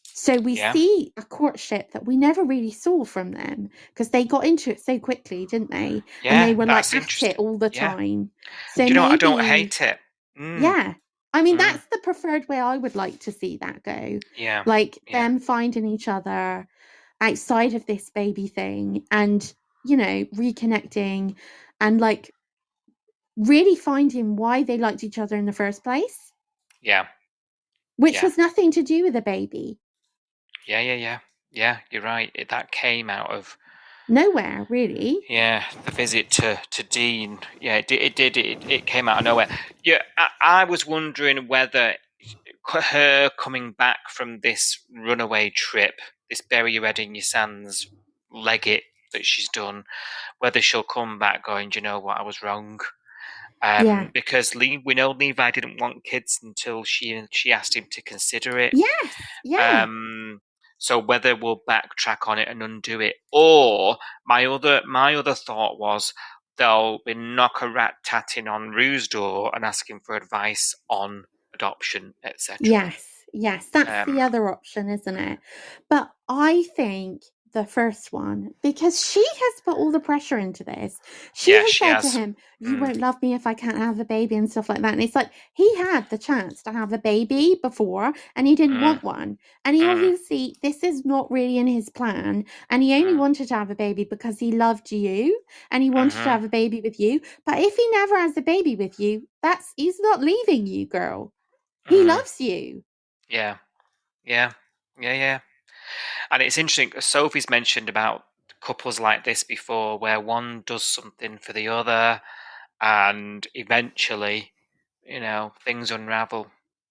So we see a courtship that we never really saw from them because they got into it so quickly, didn't they? Yeah, and they were like at it all the time. So do you know what? I don't hate it. Yeah. I mean, that's the preferred way I would like to see that go. Yeah. Like them finding each other outside of this baby thing and, reconnecting and like really finding why they liked each other in the first place. Yeah. Which was nothing to do with a baby. Yeah, you're right. That came out of nowhere, really. Yeah, the visit to Dean. Yeah, it came out of nowhere. Yeah, I was wondering whether her coming back from this runaway trip, this bury your head in your sands leg it that she's done, whether she'll come back going, do you know what, I was wrong. Because we know Levi didn't want kids until she asked him to consider it. Yes, yeah. So whether we'll backtrack on it and undo it, or my other thought was they'll be knock-a-rat-tatting on Rue's door and asking for advice on adoption, etc. Yes, that's the other option, isn't it? But I think the first one, because she has put all the pressure into this. She has said to him, you won't love me if I can't have a baby and stuff like that. And it's like, he had the chance to have a baby before and he didn't want one. And he obviously, this is not really in his plan. And he only wanted to have a baby because he loved you and he wanted to have a baby with you. But if he never has a baby with you, he's not leaving you, girl. He loves you. Yeah. And it's interesting, Sophie's mentioned about couples like this before, where one does something for the other, and eventually, things unravel.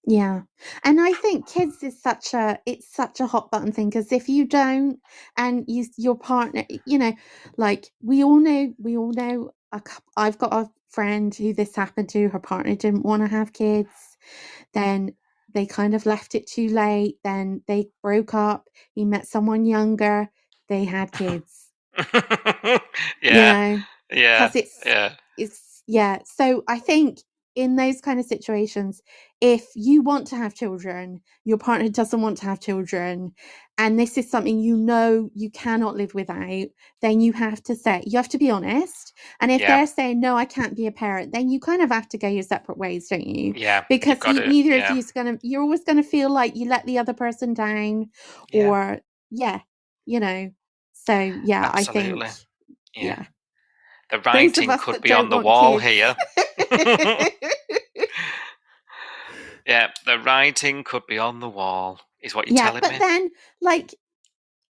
Yeah, and I think kids is such a hot button thing, because if you don't, and your partner, like we all know I've got a friend who this happened to. Her partner didn't want to have kids, then they kind of left it too late, then they broke up, he met someone younger, they had kids. Yeah. Because so I think in those kind of situations, if you want to have children, your partner doesn't want to have children, and this is something you cannot live without, then you have to be honest. And if they're saying, no, I can't be a parent, then you kind of have to go your separate ways, don't you? Yeah. Because neither of you's you're always going to feel like you let the other person down, or, so yeah, Absolutely. I think, The writing could be on the wall here. Yeah, the writing could be on the wall, is what you're telling me. But then,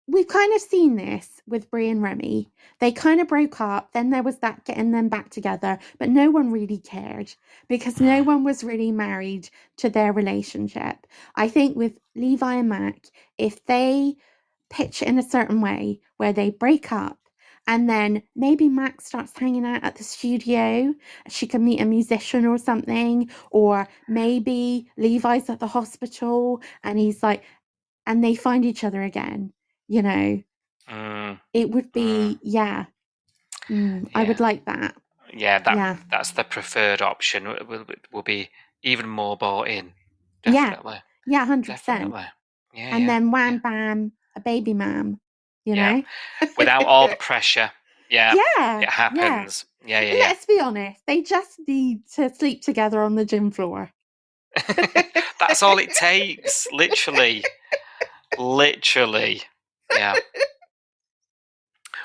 we've kind of seen this with Brie and Remy. They kind of broke up, then there was that getting them back together, but no one really cared because no one was really married to their relationship. I think with Levi and Mac, if they pitch it in a certain way where they break up, and then maybe Max starts hanging out at the studio, she can meet a musician or something, or maybe Levi's at the hospital and he's like, and they find each other again, it would be, I would like that. That's the preferred option. Will be even more bought in. Definitely. Yeah, 100%. Definitely. And then wham bam, a baby mom, know? Without all the pressure. Yeah. Yeah. It happens. Yeah. Let's be honest. They just need to sleep together on the gym floor. That's all it takes. Literally. Yeah.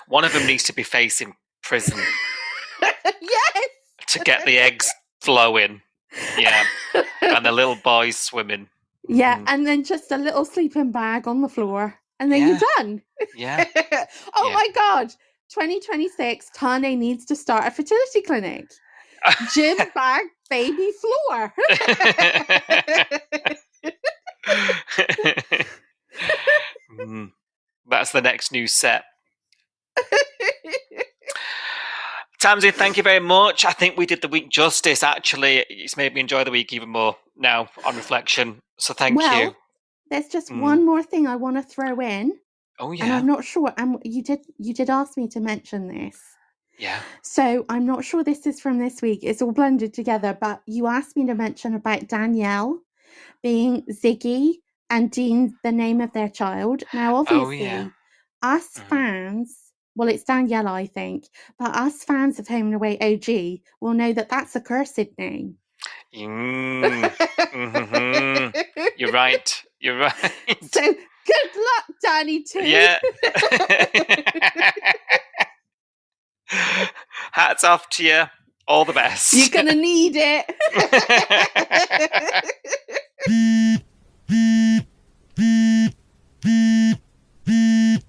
One of them needs to be facing prison. Yes. To get the eggs flowing. Yeah. And the little boys swimming. Yeah, and then just a little sleeping bag on the floor. And then you're done. Yeah. My God. 2026, Tane needs to start a fertility clinic. Gym bag, baby floor. That's the next new set. Tamsin, thank you very much. I think we did the week justice. Actually, it's made me enjoy the week even more now on reflection. So thank you. There's just one more thing I want to throw in. Oh yeah. And I'm not sure. You did ask me to mention this. Yeah. So I'm not sure this is from this week. It's all blended together. But you asked me to mention about Danielle being Ziggy and Dean, the name of their child. Now, obviously, us fans. Well, it's Danielle, I think. But us fans of Home and Away OG will know that that's a cursed name. You're right. So, good luck, Danny, too. Yeah. Hats off to you. All the best. You're going to need it.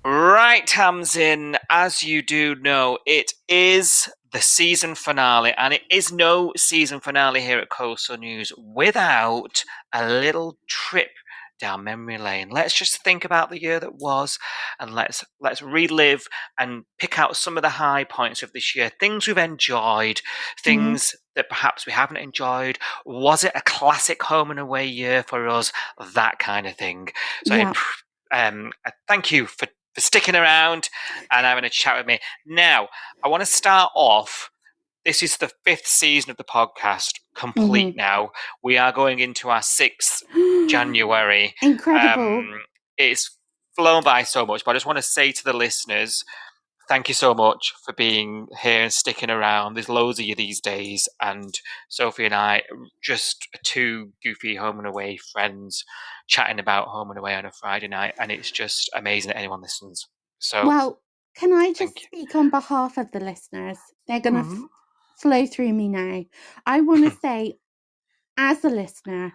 Right, Tamsin, as you do know, it is the season finale, and it is no season finale here at Coastal News without a little trip down memory lane. Let's just think about the year that was, and let's relive and pick out some of the high points of this year. Things we've enjoyed, things that perhaps we haven't enjoyed. Was it a classic home and away year for us? That kind of thing. So I thank you for sticking around and having a chat with me. Now, I want to start off. This is the 5th season of the podcast, complete now. We are going into our 6th January. Incredible. It's flown by so much, but I just want to say to the listeners, thank you so much for being here and sticking around. There's loads of you these days, and Sophie and I just two goofy home and away friends chatting about home and away on a Friday night, and it's just amazing that anyone listens. So, well, can I just speak on behalf of the listeners? They're going to flow through me now. I want to say, as a listener,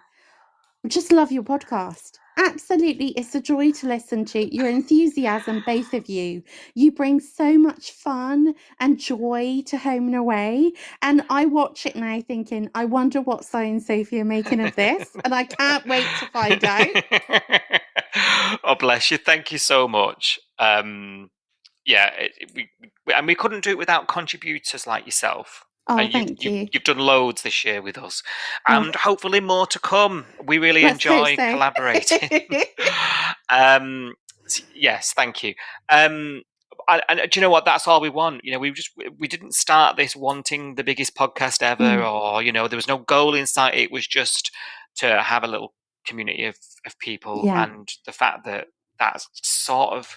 just love your podcast. Absolutely, it's a joy to listen to. Your enthusiasm, both of you. You bring so much fun and joy to Home and Away. And I watch it now thinking, I wonder what Cy and Sophie are making of this. And I can't wait to find out. Oh, bless you. Thank you so much. We couldn't do it without contributors like yourself. Oh, and thank you. You've done loads this year with us, and hopefully more to come. We really enjoy collaborating. Yes, thank you. And do you know what? That's all we want. We didn't start this wanting the biggest podcast ever, or there was no goal in sight. It was just to have a little community of people, and the fact that that's sort of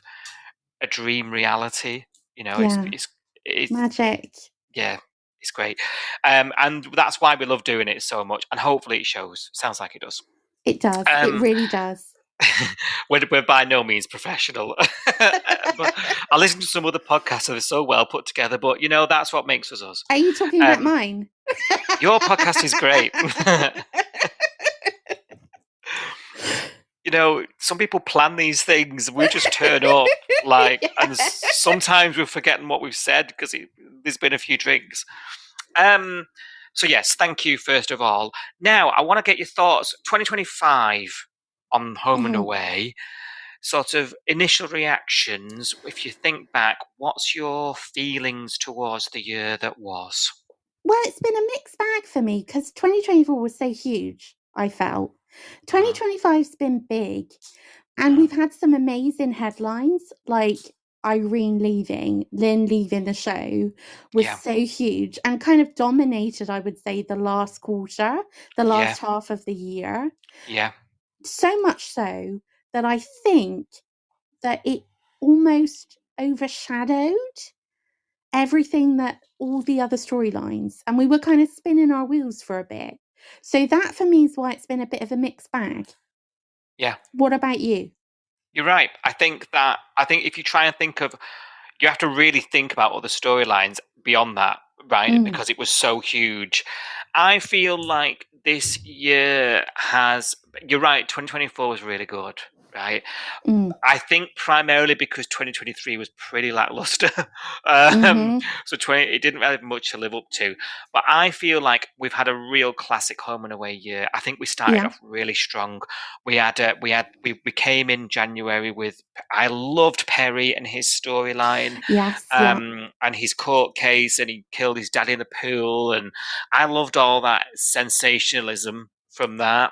a dream reality. It's magic. Yeah, it's great. And that's why we love doing it so much. And hopefully it shows. Sounds like it does. It does. It really does. We're by no means professional. But I listen to some other podcasts that are so well put together, but that's what makes us us. Are you talking about mine? Your podcast is great. Some people plan these things. We just turn up, and sometimes we're forgetting what we've said because there's been a few drinks. So yes, thank you first of all. Now I want to get your thoughts. 2025 on Home and Away. Sort of initial reactions. If you think back, what's your feelings towards the year that was? Well, it's been a mixed bag for me because 2024 was so huge, I felt. 2025's been big, and we've had some amazing headlines, like Lynn leaving the show was so huge and kind of dominated, I would say, the last quarter, the last half of the year. Yeah. So much so that I think that it almost overshadowed everything, that all the other storylines, and we were kind of spinning our wheels for a bit. So that for me is why it's been a bit of a mixed bag. Yeah. What about you? You're right. I think if you try and think of, you have to really think about all the storylines beyond that, right? Because it was so huge. I feel like this year you're right, 2024 was really good, right? I think primarily because 2023 was pretty lackluster. So it didn't really have much to live up to. But I feel like we've had a real classic home and away year. I think we started off really strong. We came in January with, I loved Perry and his storyline. Yes. And his court case, and he killed his daddy in the pool, and I loved all that sensationalism from that.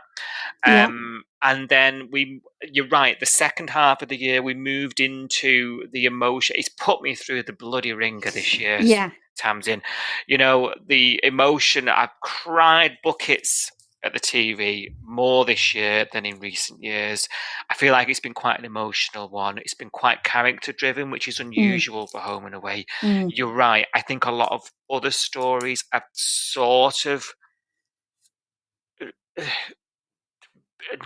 And then you're right, the second half of the year we moved into the emotion. It's put me through the bloody ringer this year, Tamsin. The emotion, I've cried buckets at the TV more this year than in recent years. I feel like it's been quite an emotional one. It's been quite character driven, which is unusual for Home and Away. You're right. I think a lot of other stories have sort of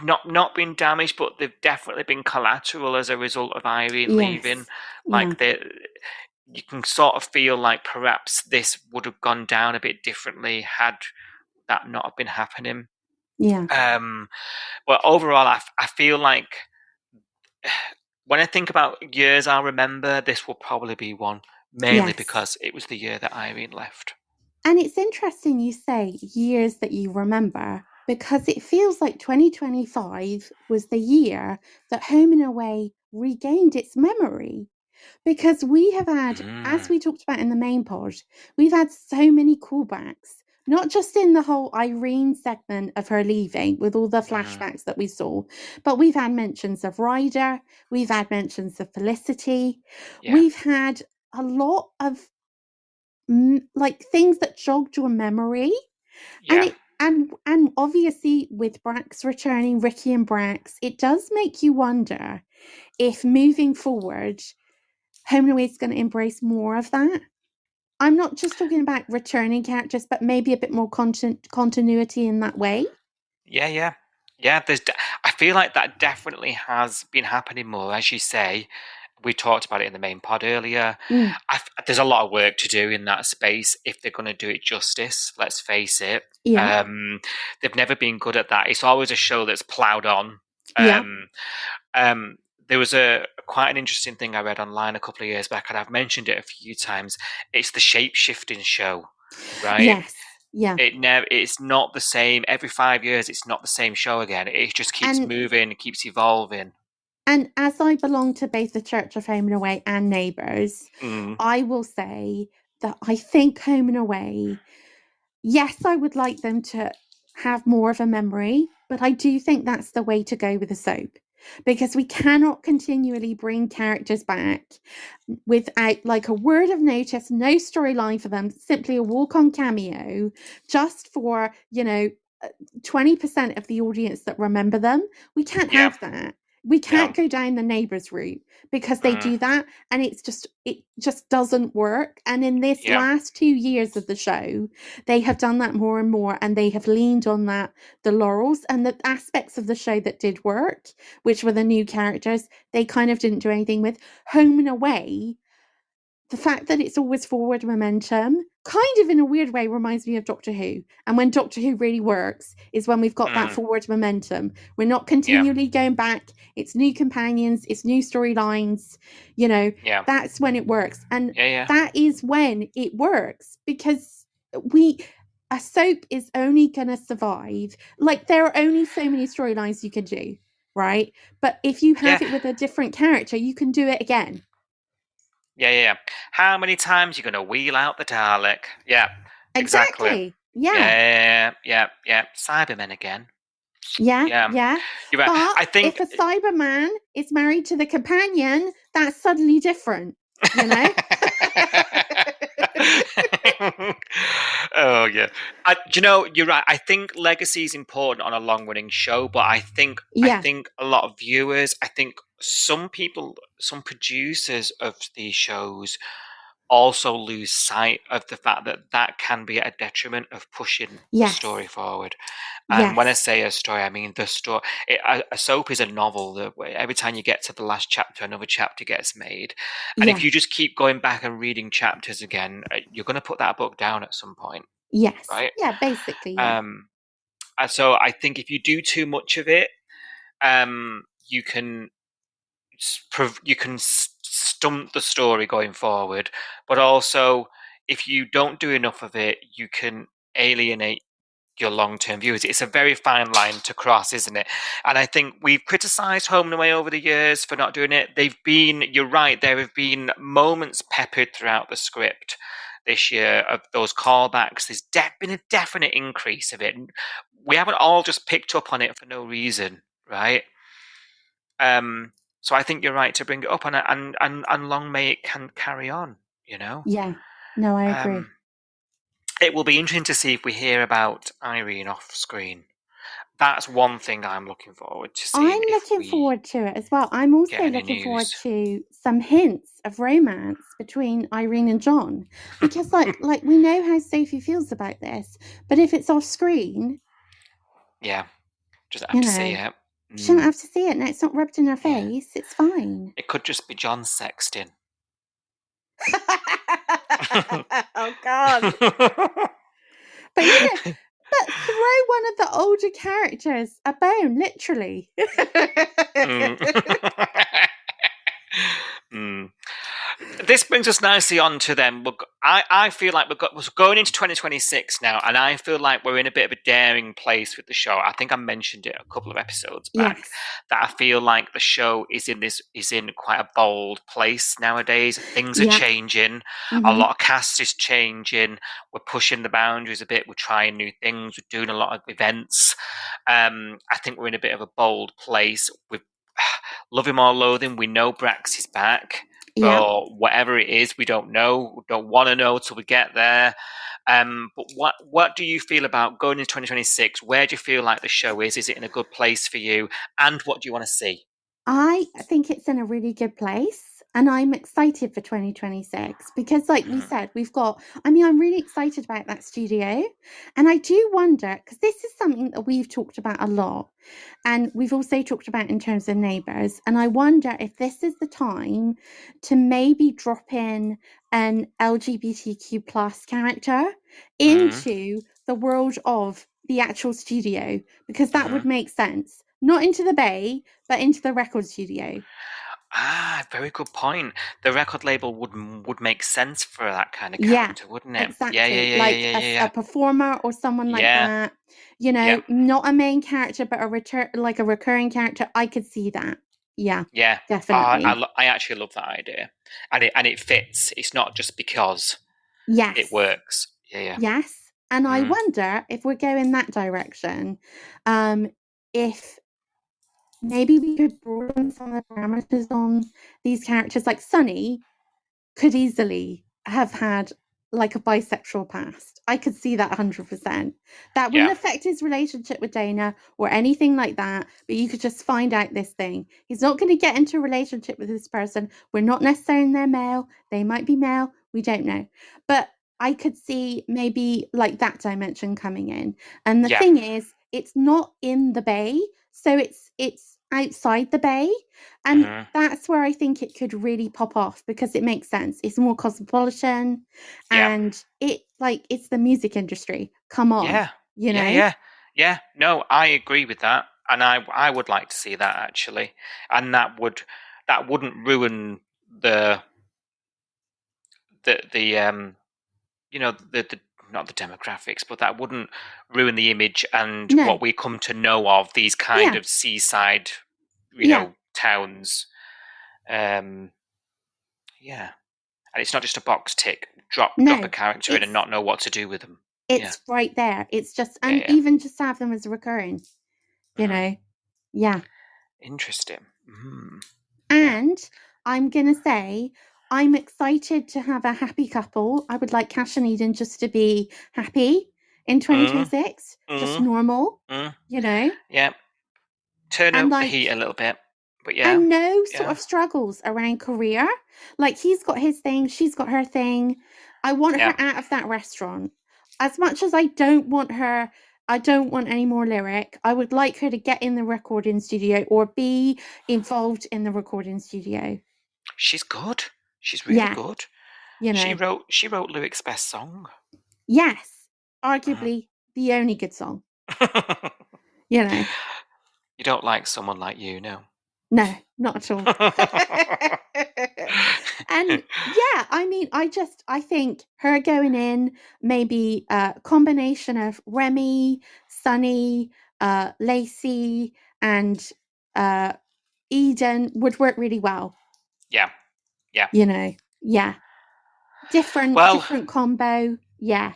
not been damaged, but they've definitely been collateral as a result of Irene leaving. You can sort of feel like perhaps this would have gone down a bit differently had that not have been happening. But overall, I feel like when I think about years I'll remember, this will probably be one, mainly because it was the year that Irene left. And it's interesting you say years that you remember, because it feels like 2025 was the year that Home and Away regained its memory. Because we have had, as we talked about in the main pod, we've had so many callbacks, not just in the whole Irene segment of her leaving with all the flashbacks that we saw, but we've had mentions of Ryder, we've had mentions of Felicity, we've had a lot of like things that jogged your memory. And obviously with Brax returning, Ricky and Brax, it does make you wonder if moving forward, Home and Away is going to embrace more of that. I'm not just talking about returning characters, but maybe a bit more continuity in that way. Yeah. I feel like that definitely has been happening more, as you say. We talked about it in the main pod earlier. There's a lot of work to do in that space if they're going to do it justice. Let's face it. Yeah. They've never been good at that. It's always a show that's ploughed on. There was quite an interesting thing I read online a couple of years back, and I've mentioned it a few times. It's the shape-shifting show, right? Yes. Yeah. It's not the same. Every 5 years, it's not the same show again. It just keeps moving, it keeps evolving. And as I belong to both the Church of Home and Away and Neighbours, I will say that I think Home and Away, yes, I would like them to have more of a memory, but I do think that's the way to go with the soap. Because we cannot continually bring characters back without like a word of notice, no storyline for them, simply a walk-on cameo, just for, 20% of the audience that remember them. We can't have that. We can't go down the Neighbours route because they do that, and it just doesn't work. And in this last 2 years of the show, they have done that more and more, and they have leaned on the laurels and the aspects of the show that did work, which were the new characters. They kind of didn't do anything with. Home and Away, the fact that it's always forward momentum, kind of in a weird way reminds me of Doctor Who. And when Doctor Who really works is when we've got that forward momentum. We're not continually going back. It's new companions, it's new storylines, that's when it works. And that is when it works, because a soap is only going to survive. Like, there are only so many storylines you can do, right? But if you have it with a different character, you can do it again. Yeah. How many times are you going to wheel out the Dalek? Yeah, exactly. Yeah. Cybermen again. Yeah. You're right. But I think if a Cyberman is married to the companion, that's suddenly different, Oh yeah. You're right. I think legacy is important on a long-running show, but I think a lot of viewers, I think some people, some producers of these shows also lose sight of the fact that can be a detriment of pushing the story forward. And when I say a story, I mean the story. A soap is a novel. Every time you get to the last chapter, another chapter gets made. And if you just keep going back and reading chapters again, you're going to put that book down at some point. Yes. Right? Yeah, basically. And so I think if you do too much of it, you can stump the story going forward. But also, if you don't do enough of it, you can alienate your long-term viewers. It's a very fine line to cross, isn't it? And I think we've criticized Home and Away over the years for not doing it. You're right, there have been moments peppered throughout the script this year of those callbacks. There's been a definite increase of it. We haven't all just picked up on it for no reason, right? So I think you're right to bring it up, and long may it can carry on, Yeah, no, I agree. It will be interesting to see if we hear about Irene off screen. That's one thing I'm looking forward to seeing. I'm looking forward to it as well. I'm also looking forward to some hints of romance between Irene and John, because like we know how Sophie feels about this, but if it's off screen, just have to see it. She don't have to see it. No, it's not rubbed in her face. It's fine. It could just be John sexting. Oh God! But throw one of the older characters a bone, literally. this brings us nicely on to them. I feel like we're going into 2026 now, and I feel like we're in a bit of a daring place with the show. I think I mentioned it a couple of episodes back, Yes. that I feel like the show is in quite a bold place nowadays. Things are Yeah. changing. A Mhm. lot of cast is changing. We're pushing the boundaries a bit. We're trying new things. We're doing a lot of events. I think we're in a bit of a bold place. With Love Him or Loathe Him, we know Brax is back. Yeah. But whatever it is, we don't know. We don't want to know till we get there. But what do you feel about going into 2026? Where do you feel like the show is? Is it in a good place for you? And what do you want to see? I think it's in a really good place. And I'm excited for 2026 because, like we said, I'm really excited about that studio. And I do wonder, because this is something that we've talked about a lot. And we've also talked about in terms of Neighbours. And I wonder if this is the time to maybe drop in an LGBTQ plus character into the world of the actual studio, because that would make sense. Not into the Bay, but into the record studio. Very good point. The record label would make sense for that kind of Yeah, character, wouldn't it? exactly. Yeah. Like a performer or someone like Yeah. that. You know, Yeah. not a main character, but a recurring character. I could see that. Yeah, Yeah. definitely. I actually love that idea, and it fits. It's not just because Yes. it works. Yeah. Yes. And I wonder if we're going that direction, if maybe we could broaden some of the parameters on these characters. Like Sunny could easily have had like a bisexual past. I could see that 100%. That wouldn't affect his relationship with Dana or anything like that, but you could just find out this thing. He's not going to get into a relationship with this person. We're not necessarily they're male. They might be male. We don't know. But I could see maybe like that dimension coming in. And the thing is, it's not in the Bay, so it's outside the Bay, and that's where I think it could really pop off because it makes sense. It's more cosmopolitan, and it's the music industry. Come on, you know? Yeah. No, I agree with that, and I would like to see that actually, and that wouldn't ruin the not the demographics, but that wouldn't ruin the image and what we come to know of these kind of seaside, towns. And it's not just a box tick. Drop a character in and not know what to do with them. It's right there. It's just, and even just have them as a recurring, you know? Yeah. Interesting. And I'm going to say, I'm excited to have a happy couple. I would like Cash and Eden just to be happy in 2026, just normal, you know? Yeah. Turn up the heat a little bit. But and no sort of struggles around career. Like he's got his thing, she's got her thing. I want her out of that restaurant. As much as I don't want any more lyric. I would like her to get in the recording studio or be involved in the recording studio. She's good. She's really good. You know, she wrote Lyric's best song. Yes, arguably the only good song. You know. You don't like someone like you, no? No, not at all. And I mean, I think her going in, maybe a combination of Remy, Sunny, Lacey, and Eden would work really well. Yeah. You know, different combo. Yeah.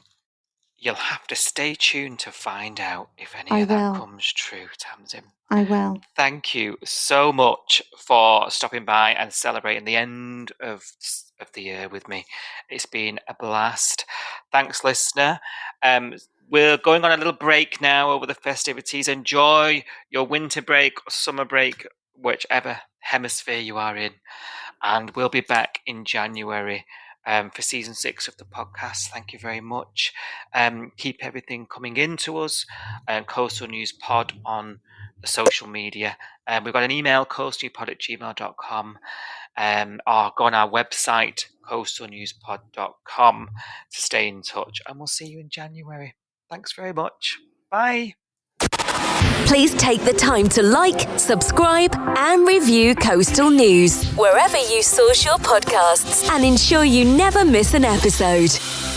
You'll have to stay tuned to find out if any of that comes true, Tamsin. I will. Thank you so much for stopping by and celebrating the end of the year with me. It's been a blast. Thanks, listener. We're going on a little break now over the festivities. Enjoy your winter break or summer break, whichever hemisphere you are in. And we'll be back in January for season 6 of the podcast. Thank you very much. Keep everything coming into us. Coastal News Pod on the social media. We've got an email, coastalnewspod@gmail.com. Or go on our website, coastalnewspod.com, to stay in touch. And we'll see you in January. Thanks very much. Bye. Please take the time to like, subscribe, and review Coastal News wherever you source your podcasts and ensure you never miss an episode.